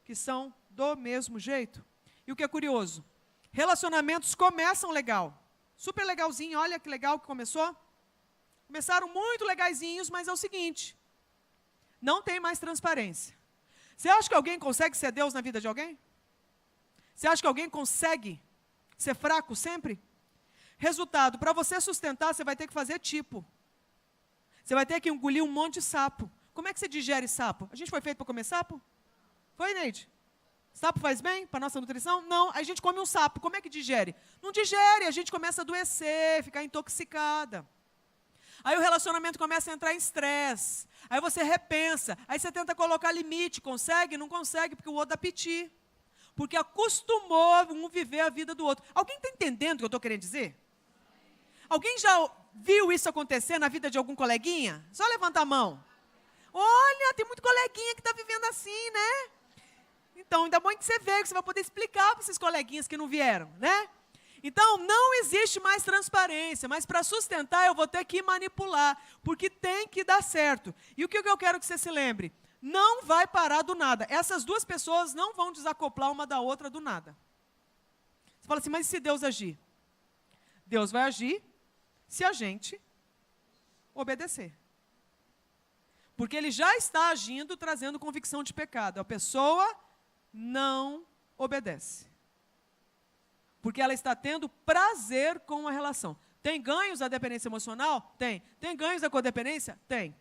que são do mesmo jeito? E o que é curioso? Relacionamentos começam legal. Super legalzinho, olha que legal que começou. Começaram muito legaizinhos, mas é o seguinte, não tem mais transparência. Você acha que alguém consegue ser Deus na vida de alguém? Você acha que alguém consegue ser fraco sempre? Resultado, para você sustentar, você vai ter que fazer tipo. Você vai ter que engolir um monte de sapo. Como é que você digere sapo? A gente foi feito para comer sapo? Foi, Neide? Sapo faz bem para a nossa nutrição? Não, a gente come um sapo. Como é que digere? Não digere, a gente começa a adoecer, ficar intoxicada. Aí o relacionamento começa a entrar em estresse. Aí você repensa. Aí você tenta colocar limite. Consegue? Não consegue, porque o outro dá piti. Porque acostumou um viver a vida do outro. Alguém está entendendo o que eu estou querendo dizer? Alguém já viu isso acontecer na vida de algum coleguinha? Só levanta a mão. Olha, tem muito coleguinha que está vivendo assim, né? Então, ainda bem que você veio, que você vai poder explicar para esses coleguinhas que não vieram, né? Então, não existe mais transparência, mas para sustentar eu vou ter que manipular, porque tem que dar certo. E o que eu quero que você se lembre? Não vai parar do nada. Essas duas pessoas não vão desacoplar uma da outra do nada. Você fala assim, mas e se Deus agir? Deus vai agir se a gente obedecer. Porque Ele já está agindo, trazendo convicção de pecado. A pessoa não obedece. Porque ela está tendo prazer com a relação. Tem ganhos da dependência emocional? Tem. Tem ganhos da codependência? Tem.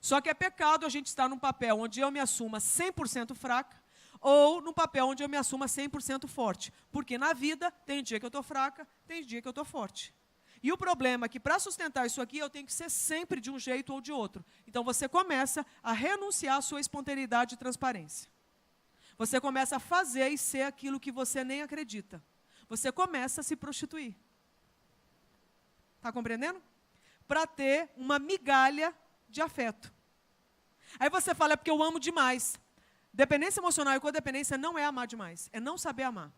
Só que é pecado a gente estar num papel onde eu me assuma 100% fraca, ou num papel onde eu me assuma 100% forte. Porque na vida, tem dia que eu estou fraca, tem dia que eu estou forte. E o problema é que para sustentar isso aqui, eu tenho que ser sempre de um jeito ou de outro. Então você começa a renunciar à sua espontaneidade e transparência. Você começa a fazer e ser aquilo que você nem acredita. Você começa a se prostituir. Está compreendendo? Para ter uma migalha de afeto. Aí você fala, é porque eu amo demais. Dependência emocional e codependência não é amar demais, é não saber amar.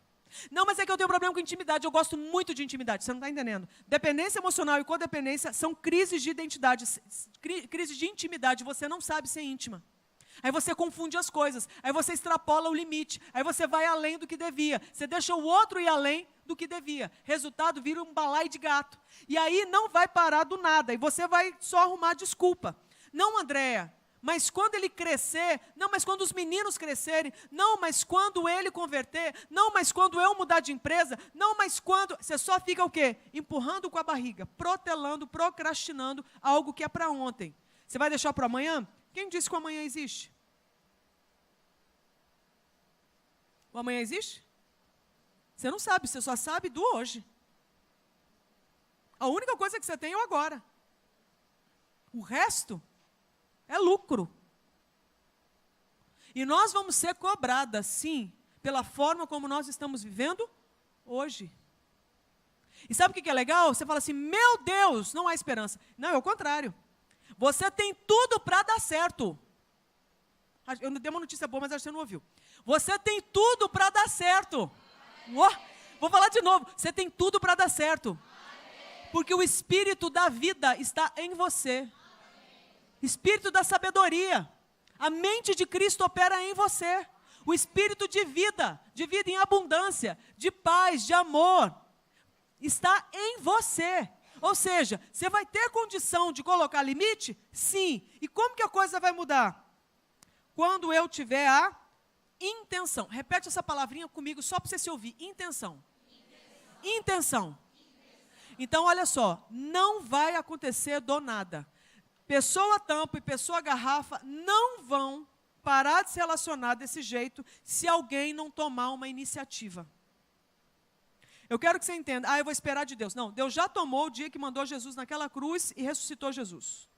Não, mas é que eu tenho problema com intimidade, eu gosto muito de intimidade, você não está entendendo. Dependência emocional e codependência são crises de identidade, crises de intimidade, você não sabe ser íntima. Aí você confunde as coisas, aí você extrapola o limite, aí você vai além do que devia, você deixa o outro ir além do que devia. Resultado, vira um balaio de gato. E aí não vai parar do nada, e você vai só arrumar desculpa. Não, Andréa, mas quando ele crescer, não, mas quando os meninos crescerem, não, mas quando ele converter, não, mas quando eu mudar de empresa, não, mas quando... Você só fica o quê? Empurrando com a barriga, protelando, procrastinando algo que é para ontem. Você vai deixar para amanhã? Quem disse que o amanhã existe? O amanhã existe? Você não sabe, você só sabe do hoje. A única coisa que você tem é o agora. O resto é lucro. E nós vamos ser cobradas, sim, pela forma como nós estamos vivendo hoje. E sabe o que é legal? Você fala assim, meu Deus, não há esperança. Não, é o contrário. Você tem tudo para dar certo. Eu não dei uma notícia boa, mas acho que você não ouviu. Você tem tudo para dar certo. Vou falar de novo. Você tem tudo para dar certo. Porque o Espírito da vida está em você. Espírito da sabedoria. A mente de Cristo opera em você. O Espírito de vida em abundância, de paz, de amor, está em você. Ou seja, você vai ter condição de colocar limite? Sim. E como que a coisa vai mudar? Quando eu tiver a intenção. Repete essa palavrinha comigo só para você se ouvir. Intenção. Intenção. Então, olha só. Não vai acontecer do nada. Pessoa tampa e pessoa garrafa não vão parar de se relacionar desse jeito se alguém não tomar uma iniciativa. Eu quero que você entenda, eu vou esperar de Deus. Não, Deus já tomou o dia que mandou Jesus naquela cruz e ressuscitou Jesus.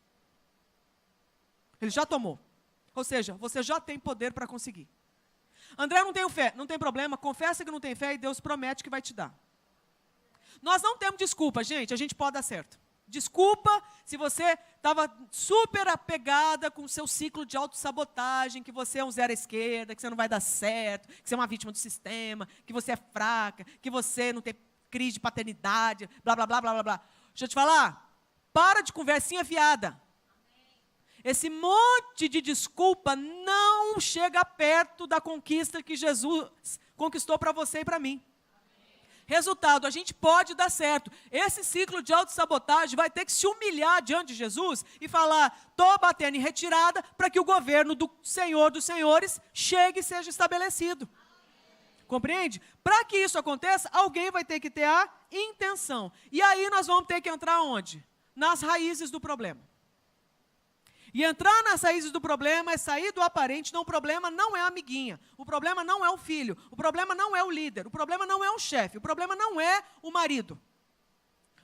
Ele já tomou. Ou seja, você já tem poder para conseguir. André, eu não tenho fé. Não tem problema, confessa que não tem fé e Deus promete que vai te dar. Nós não temos desculpa, gente, a gente pode dar certo. Desculpa se você estava super apegada com o seu ciclo de autossabotagem, que você é um zero à esquerda, que você não vai dar certo, que você é uma vítima do sistema, que você é fraca, que você não tem crise de paternidade, blá, blá, blá, blá, blá, blá. Deixa eu te falar, para de conversinha fiada. Esse monte de desculpa não chega perto da conquista que Jesus conquistou para você e para mim. Resultado, a gente pode dar certo. Esse ciclo de autossabotagem vai ter que se humilhar diante de Jesus e falar, estou batendo em retirada para que o governo do Senhor dos Senhores chegue e seja estabelecido. Compreende? Para que isso aconteça, alguém vai ter que ter a intenção. E aí nós vamos ter que entrar onde? Nas raízes do problema. E entrar nas raízes do problema é sair do aparente. Não, o problema não é a amiguinha, o problema não é o filho, o problema não é o líder, o problema não é o chefe, o problema não é o marido.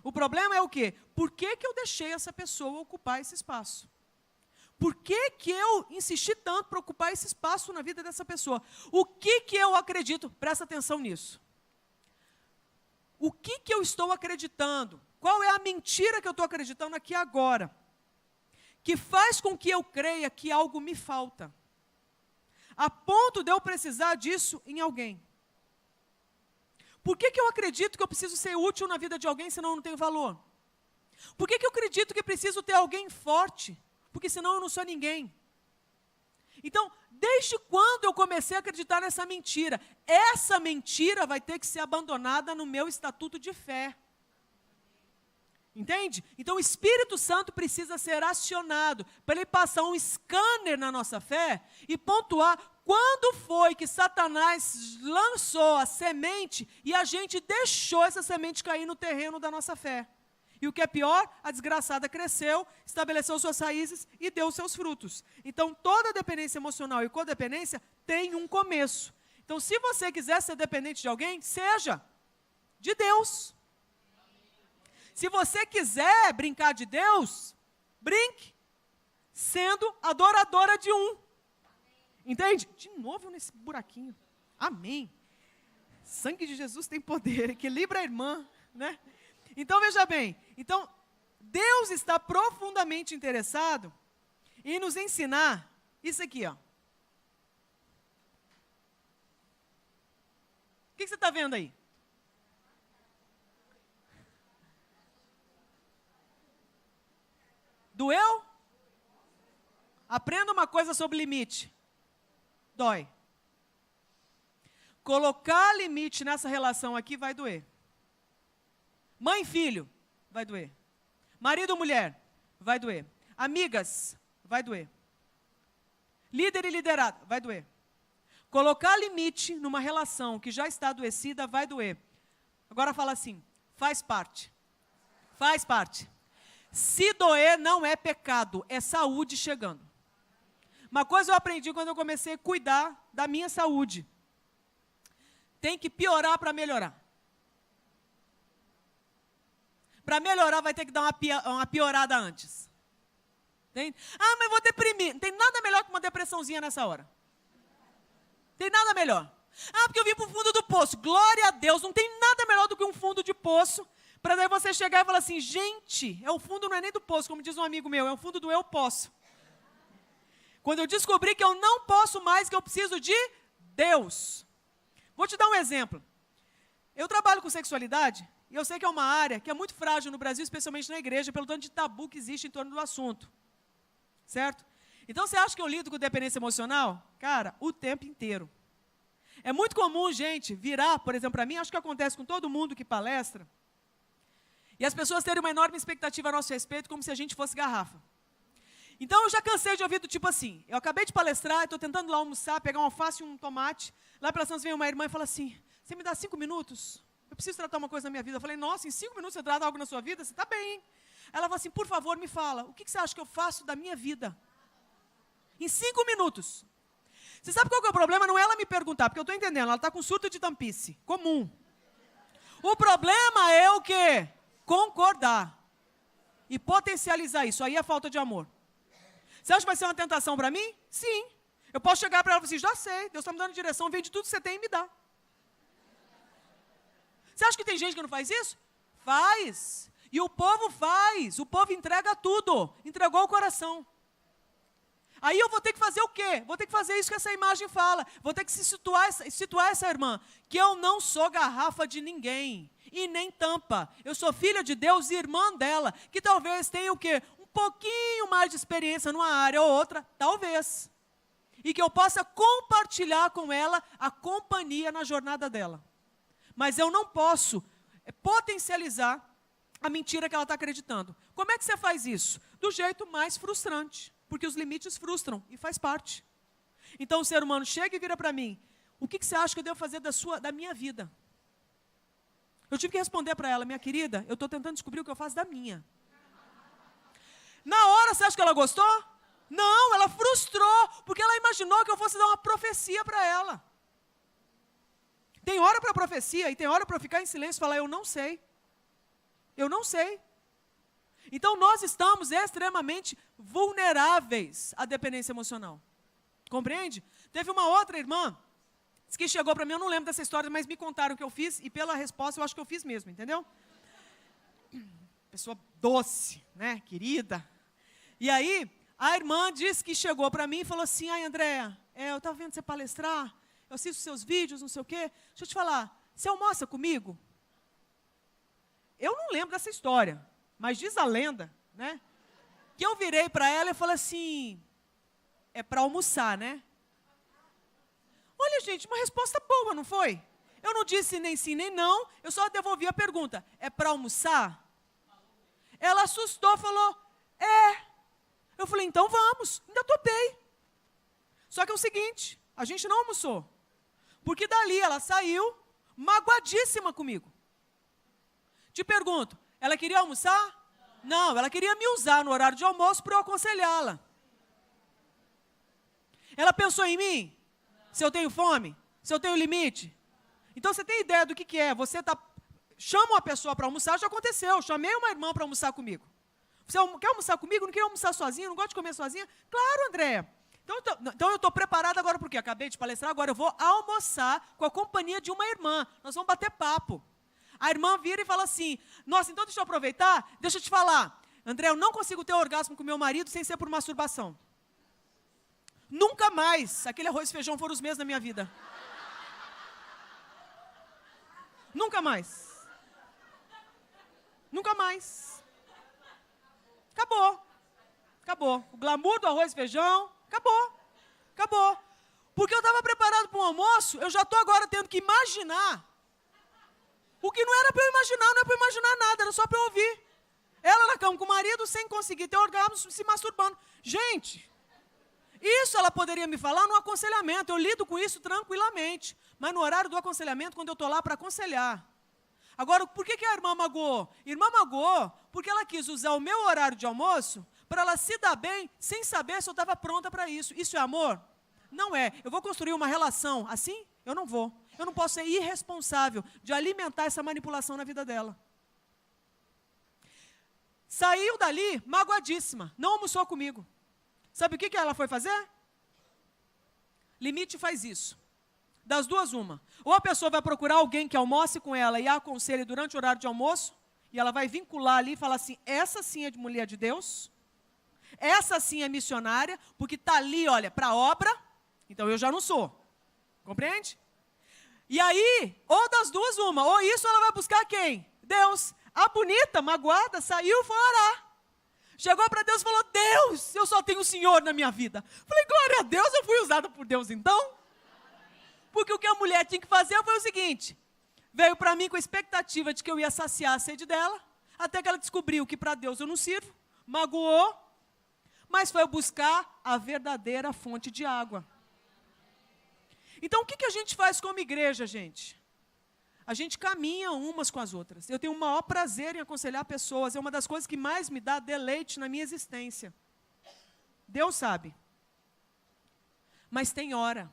O problema é o quê? Por que que eu deixei essa pessoa ocupar esse espaço? Por que que eu insisti tanto para ocupar esse espaço na vida dessa pessoa? O que que eu acredito? Presta atenção nisso. O que que eu estou acreditando? Qual é a mentira que eu estou acreditando aqui agora? Que faz com que eu creia que algo me falta. a ponto de eu precisar disso em alguém. Por que eu acredito que eu preciso ser útil na vida de alguém, senão eu não tenho valor? Por que eu acredito que preciso ter alguém forte? Porque senão eu não sou ninguém. Então, desde quando eu comecei a acreditar nessa mentira? Essa mentira vai ter que ser abandonada no meu estatuto de fé. Entende? Então, o Espírito Santo precisa ser acionado para ele passar um scanner na nossa fé e pontuar quando foi que Satanás lançou a semente e a gente deixou essa semente cair no terreno da nossa fé. E o que é pior, a desgraçada cresceu, estabeleceu suas raízes e deu seus frutos. Então, toda dependência emocional e codependência tem um começo. Então, se você quiser ser dependente de alguém, seja de Deus. Se você quiser brincar de Deus, brinque, sendo adoradora de um. Entende? De novo nesse buraquinho. Amém. Sangue de Jesus tem poder, equilibra a irmã, né? Então, veja bem, então, Deus está profundamente interessado em nos ensinar isso aqui, ó. O que você está vendo aí? Doeu? Aprenda uma coisa sobre limite. Dói. Colocar limite nessa relação aqui vai doer. Mãe e filho, vai doer. Marido e mulher, vai doer. Amigas, vai doer. Líder e liderado, vai doer. Colocar limite numa relação que já está adoecida, vai doer. Agora fala assim, faz parte. Faz parte. Se doer não é pecado, é saúde chegando. Uma coisa eu aprendi quando eu comecei a cuidar da minha saúde. Tem que piorar para melhorar. Para melhorar vai ter que dar uma piorada antes. Entende? Ah, mas vou deprimir. Não tem nada melhor que uma depressãozinha nessa hora. Tem nada melhor. Ah, porque eu vim para o fundo do poço. Glória a Deus, não tem nada melhor do que um fundo de poço. Para daí você chegar e falar assim, gente, o fundo não é nem do poço, como diz um amigo meu, é o fundo do eu posso. Quando eu descobri que eu não posso mais, que eu preciso de Deus. Vou te dar um exemplo. Eu trabalho com sexualidade, e eu sei que é uma área que é muito frágil no Brasil, especialmente na igreja, pelo tanto de tabu que existe em torno do assunto. Certo? Então, você acha que eu lido com dependência emocional? Cara, o tempo inteiro. É muito comum, gente, virar, por exemplo, para mim, acho que acontece com todo mundo que palestra, e as pessoas terem uma enorme expectativa a nosso respeito, como se a gente fosse garrafa. Então, eu já cansei de ouvir do tipo assim, eu acabei de palestrar, estou tentando lá almoçar, pegar um alface e um tomate, lá pelas tantas vem uma irmã e fala assim, você me dá 5 minutos? Eu preciso tratar uma coisa na minha vida. Eu falei, nossa, em 5 minutos você trata algo na sua vida? Você está bem, hein? Ela falou assim, por favor, me fala, o que você acha que eu faço da minha vida? Em 5 minutos. Você sabe qual que é o problema? Não é ela me perguntar, porque eu estou entendendo, ela está com surto de tampice, comum. O problema é o quê? Concordar. E potencializar isso, aí é falta de amor. Você acha que vai ser uma tentação para mim? Sim. Eu posso chegar para ela e falar assim, já sei, Deus está me dando direção, vende tudo que você tem e me dá. Você acha que tem gente que não faz isso? Faz. E o povo faz. O povo entrega tudo. Entregou o coração. Aí eu vou ter que fazer o quê? Vou ter que fazer isso que essa imagem fala. Vou ter que situar essa irmã. Que eu não sou garrafa de ninguém. E nem tampa. Eu sou filha de Deus e irmã dela. Que talvez tenha o quê? Um pouquinho mais de experiência numa área ou outra. Talvez. E que eu possa compartilhar com ela a companhia na jornada dela. Mas eu não posso potencializar a mentira que ela está acreditando. Como é que você faz isso? Do jeito mais frustrante. Porque os limites frustram e faz parte. Então o ser humano chega e vira para mim, o que você acha que eu devo fazer da minha vida? Eu tive que responder para ela, minha querida, eu estou tentando descobrir o que eu faço da minha. Na hora, você acha que ela gostou? Não, ela frustrou, porque ela imaginou que eu fosse dar uma profecia para ela. Tem hora para profecia e tem hora para ficar em silêncio e falar, eu não sei. Eu não sei. Então, nós estamos extremamente vulneráveis à dependência emocional. Compreende? Teve uma outra irmã que chegou para mim, eu não lembro dessa história, mas me contaram o que eu fiz e pela resposta eu acho que eu fiz mesmo, entendeu? Pessoa doce, né, querida. E aí, a irmã disse que chegou para mim e falou assim, ai, Andréa, eu estava vendo você palestrar, eu assisto seus vídeos, não sei o quê. Deixa eu te falar, você almoça comigo? Eu não lembro dessa história, mas diz a lenda, né? Que eu virei para ela e falei assim, é para almoçar, né? Olha, gente, uma resposta boa, não foi? Eu não disse nem sim, nem não, eu só devolvi a pergunta, é para almoçar? Ela assustou, falou, Eu falei, então vamos, ainda topei. Só que é o seguinte, a gente não almoçou. Porque dali ela saiu magoadíssima comigo. Te pergunto, ela queria almoçar? Não, ela queria me usar no horário de almoço para eu aconselhá-la. Ela pensou em mim? Se eu tenho fome? Se eu tenho limite? Então você tem ideia do que é? Chama uma pessoa para almoçar, já aconteceu. Chamei uma irmã para almoçar comigo. Você quer almoçar comigo? Não quer almoçar sozinha? Não gosta de comer sozinha? Claro, Andréia. Então eu estou preparada agora por quê? Acabei de palestrar, agora eu vou almoçar com a companhia de uma irmã. Nós vamos bater papo. A irmã vira e fala assim, nossa, então deixa eu aproveitar, deixa eu te falar. André, eu não consigo ter orgasmo com meu marido sem ser por masturbação. Nunca mais aquele arroz e feijão foram os mesmos na minha vida. Nunca mais. Nunca mais. Acabou. Acabou. O glamour do arroz e feijão, acabou. Porque eu estava preparado para um almoço, eu já estou agora tendo que imaginar. O que não era para eu imaginar, não é para eu imaginar nada, era só para eu ouvir. Ela na cama com o marido, sem conseguir ter orgasmo, se masturbando. Gente, isso ela poderia me falar no aconselhamento, eu lido com isso tranquilamente. Mas no horário do aconselhamento, quando eu estou lá para aconselhar. Agora, por que a irmã magoou? Irmã magoou porque ela quis usar o meu horário de almoço para ela se dar bem, sem saber se eu estava pronta para isso. Isso é amor? Não é. Eu vou construir uma relação assim? Eu não vou. Eu não posso ser irresponsável de alimentar essa manipulação na vida dela. Saiu dali magoadíssima, não almoçou comigo. Sabe o que ela foi fazer? Limite faz isso. Das duas, uma. Ou a pessoa vai procurar alguém que almoce com ela e a aconselhe durante o horário de almoço, e ela vai vincular ali e falar assim, essa sim é de mulher de Deus, essa sim é missionária, porque está ali, olha, para a obra, então eu já não sou. Compreende? E aí, ou das duas, uma. Ou isso ela vai buscar quem? Deus. A bonita, magoada, saiu e foi orar. Chegou para Deus e falou, Deus, eu só tenho o Senhor na minha vida. Falei, glória a Deus, eu fui usada por Deus então. Porque o que a mulher tinha que fazer foi o seguinte, veio para mim com a expectativa de que eu ia saciar a sede dela, até que ela descobriu que para Deus eu não sirvo, magoou, mas foi buscar a verdadeira fonte de água. Então, o que a gente faz como igreja, gente? A gente caminha umas com as outras. Eu tenho o maior prazer em aconselhar pessoas. É uma das coisas que mais me dá deleite na minha existência. Deus sabe. Mas tem hora.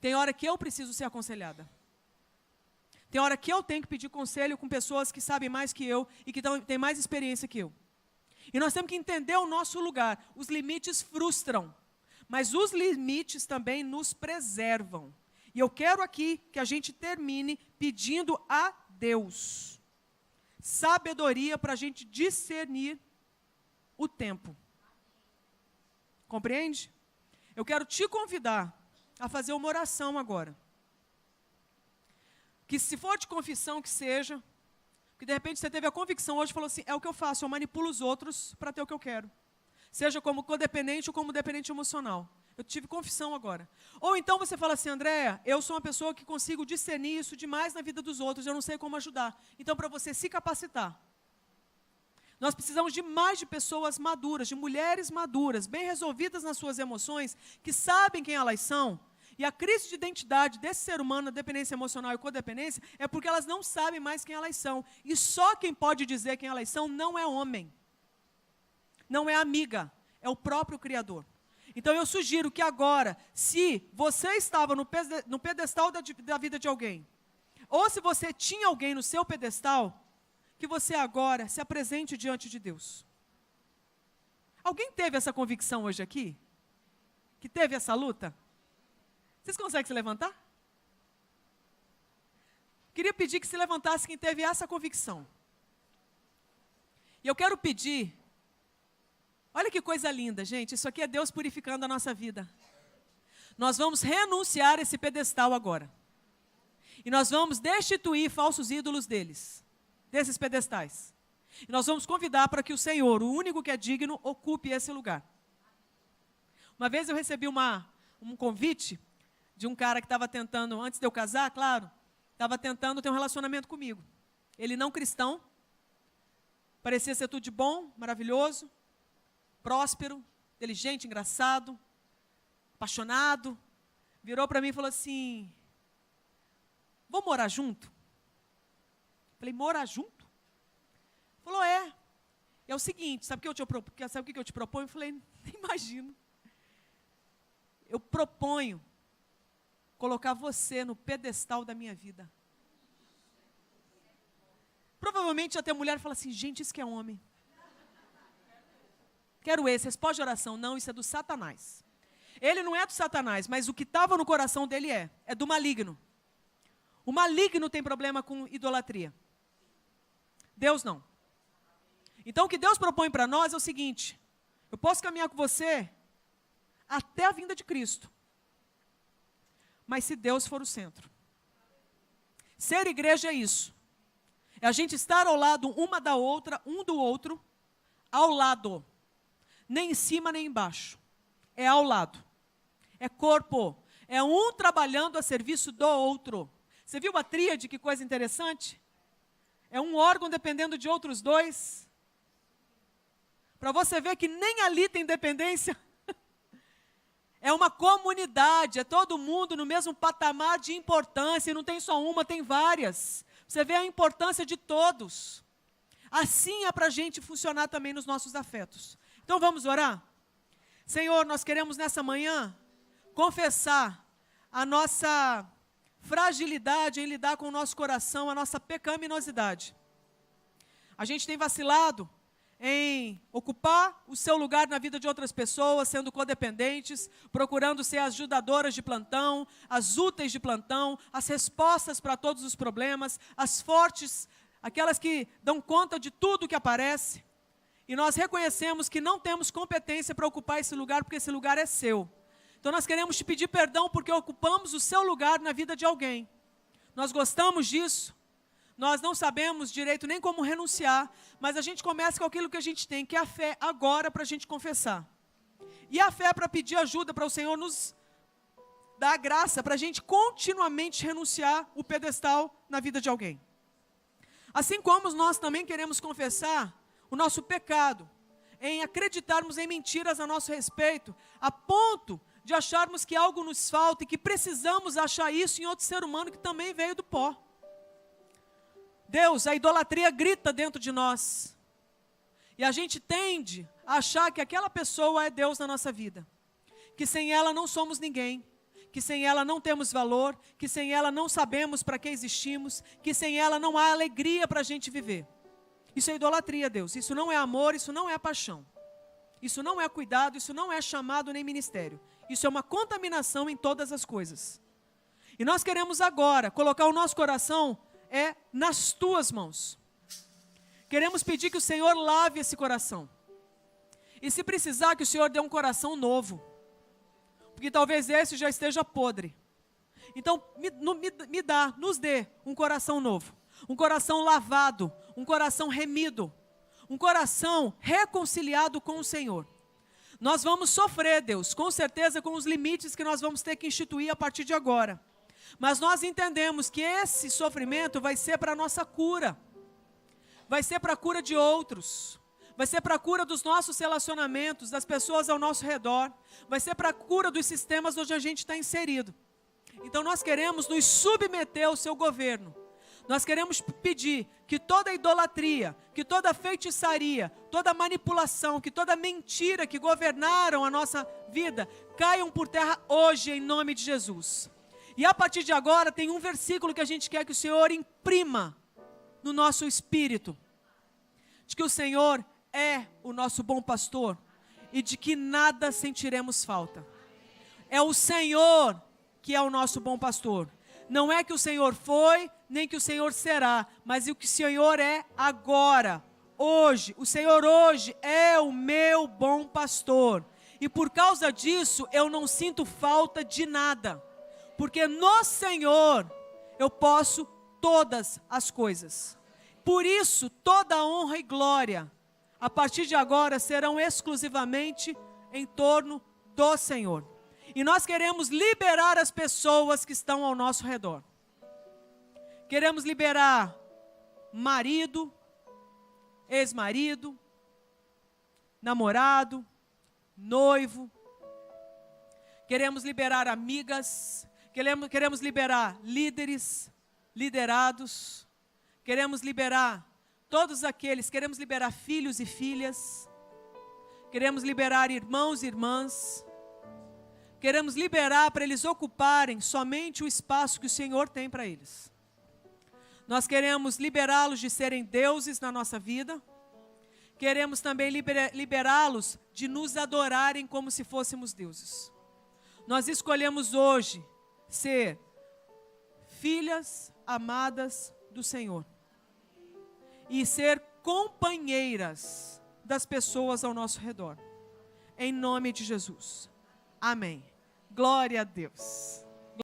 Tem hora que eu preciso ser aconselhada. Tem hora que eu tenho que pedir conselho com pessoas que sabem mais que eu e que têm mais experiência que eu. E nós temos que entender o nosso lugar. Os limites frustram. Mas os limites também nos preservam. E eu quero aqui que a gente termine pedindo a Deus sabedoria para a gente discernir o tempo. Compreende? Eu quero te convidar a fazer uma oração agora. Que se for de confissão que seja, que de repente você teve a convicção hoje e falou assim, é o que eu faço, eu manipulo os outros para ter o que eu quero. Seja como codependente ou como dependente emocional. Eu tive confissão agora. Ou então você fala assim, Andréia, eu sou uma pessoa que consigo discernir isso demais na vida dos outros, eu não sei como ajudar. Então, para você se capacitar, nós precisamos de mais de pessoas maduras, de mulheres maduras, bem resolvidas nas suas emoções, que sabem quem elas são. E a crise de identidade desse ser humano, a dependência emocional e codependência, é porque elas não sabem mais quem elas são. E só quem pode dizer quem elas são não é homem. Não é amiga, é o próprio Criador. Então eu sugiro que agora, se você estava no pedestal da vida de alguém, ou se você tinha alguém no seu pedestal, que você agora se apresente diante de Deus. Alguém teve essa convicção hoje aqui? Que teve essa luta? Vocês conseguem se levantar? Queria pedir que se levantasse quem teve essa convicção. E eu quero pedir, olha que coisa linda, gente, isso aqui é Deus purificando a nossa vida. nós vamos renunciar esse pedestal agora. E nós vamos destituir falsos ídolos desses pedestais. E nós vamos convidar para que o Senhor, o único que é digno, ocupe esse lugar. Uma vez eu recebi um convite de um cara que estava tentando, antes de eu casar, claro, estava tentando ter um relacionamento comigo. Ele não cristão, parecia ser tudo de bom, maravilhoso, próspero, inteligente, engraçado, apaixonado. Virou para mim e falou assim: vamos morar junto? Falei, morar junto? Falou, é. É o seguinte, sabe o que eu te proponho? Eu falei, nem imagino. Eu proponho colocar você no pedestal da minha vida. Provavelmente até a mulher fala assim, gente, isso que é homem. Quero esse, resposta de oração. Não, isso é do Satanás. Ele não é do Satanás, mas o que estava no coração dele é do maligno. O maligno tem problema com idolatria. Deus não. Então o que Deus propõe para nós é o seguinte: eu posso caminhar com você até a vinda de Cristo. Mas se Deus for o centro. Ser igreja é isso. É a gente estar ao lado uma da outra, um do outro, ao lado. Nem em cima, nem embaixo. É ao lado. É corpo. É um trabalhando a serviço do outro. Você viu a tríade, que coisa interessante? É um órgão dependendo de outros dois. Para você ver que nem ali tem dependência. É uma comunidade, é todo mundo no mesmo patamar de importância, e não tem só uma, tem várias. Você vê a importância de todos. Assim é para a gente funcionar também nos nossos afetos. Então vamos orar? Senhor, nós queremos nessa manhã confessar a nossa fragilidade em lidar com o nosso coração, a nossa pecaminosidade. A gente tem vacilado em ocupar o seu lugar na vida de outras pessoas, sendo codependentes, procurando ser as ajudadoras de plantão, as úteis de plantão, as respostas para todos os problemas, as fortes, aquelas que dão conta de tudo que aparece. E nós reconhecemos que não temos competência para ocupar esse lugar, porque esse lugar é seu. Então nós queremos te pedir perdão porque ocupamos o seu lugar na vida de alguém. Nós gostamos disso. Nós não sabemos direito nem como renunciar, mas a gente começa com aquilo que a gente tem, que é a fé agora para a gente confessar. E a fé para pedir ajuda para o Senhor nos dar a graça, para a gente continuamente renunciar o pedestal na vida de alguém. Assim como nós também queremos confessar o nosso pecado, em acreditarmos em mentiras a nosso respeito, a ponto de acharmos que algo nos falta e que precisamos achar isso em outro ser humano que também veio do pó. Deus, a idolatria grita dentro de nós. E a gente tende a achar que aquela pessoa é Deus na nossa vida. Que sem ela não somos ninguém. Que sem ela não temos valor. Que sem ela não sabemos para que existimos. Que sem ela não há alegria para a gente viver. Isso é idolatria, Deus. Isso não é amor, isso não é paixão. Isso não é cuidado, isso não é chamado nem ministério. Isso é uma contaminação em todas as coisas. E nós queremos agora colocar o nosso coração nas tuas mãos. Queremos pedir que o Senhor lave esse coração. E se precisar, que o Senhor dê um coração novo. Porque talvez esse já esteja podre. Então, nos dê um coração novo. Um coração lavado, um coração remido. Um coração reconciliado com o Senhor. Nós vamos sofrer, Deus, com certeza com os limites que nós vamos ter que instituir a partir de agora. Mas nós entendemos que esse sofrimento vai ser para a nossa cura. Vai ser para a cura de outros. Vai ser para a cura dos nossos relacionamentos, das pessoas ao nosso redor. Vai ser para a cura dos sistemas onde a gente está inserido. Então nós queremos nos submeter ao seu governo. Nós queremos pedir que toda idolatria, que toda feitiçaria, toda manipulação, que toda mentira que governaram a nossa vida, caiam por terra hoje em nome de Jesus. E a partir de agora tem um versículo que a gente quer que o Senhor imprima no nosso espírito. De que o Senhor é o nosso bom pastor e de que nada sentiremos falta. É o Senhor que é o nosso bom pastor. Não é que o Senhor foi, nem que o Senhor será, mas o que o Senhor é agora, hoje. O Senhor hoje é o meu bom pastor. E por causa disso, eu não sinto falta de nada. Porque no Senhor, eu posso todas as coisas. Por isso, toda honra e glória, a partir de agora, serão exclusivamente em torno do Senhor. E nós queremos liberar as pessoas que estão ao nosso redor. Queremos liberar marido, ex-marido, namorado, noivo. Queremos liberar amigas. Queremos liberar líderes, liderados. Queremos liberar todos aqueles. Queremos liberar filhos e filhas. Queremos liberar irmãos e irmãs. Queremos liberar para eles ocuparem somente o espaço que o Senhor tem para eles. Nós queremos liberá-los de serem deuses na nossa vida. Queremos também liberá-los de nos adorarem como se fôssemos deuses. Nós escolhemos hoje ser filhas amadas do Senhor. E ser companheiras das pessoas ao nosso redor. Em nome de Jesus. Amém. Glória a Deus.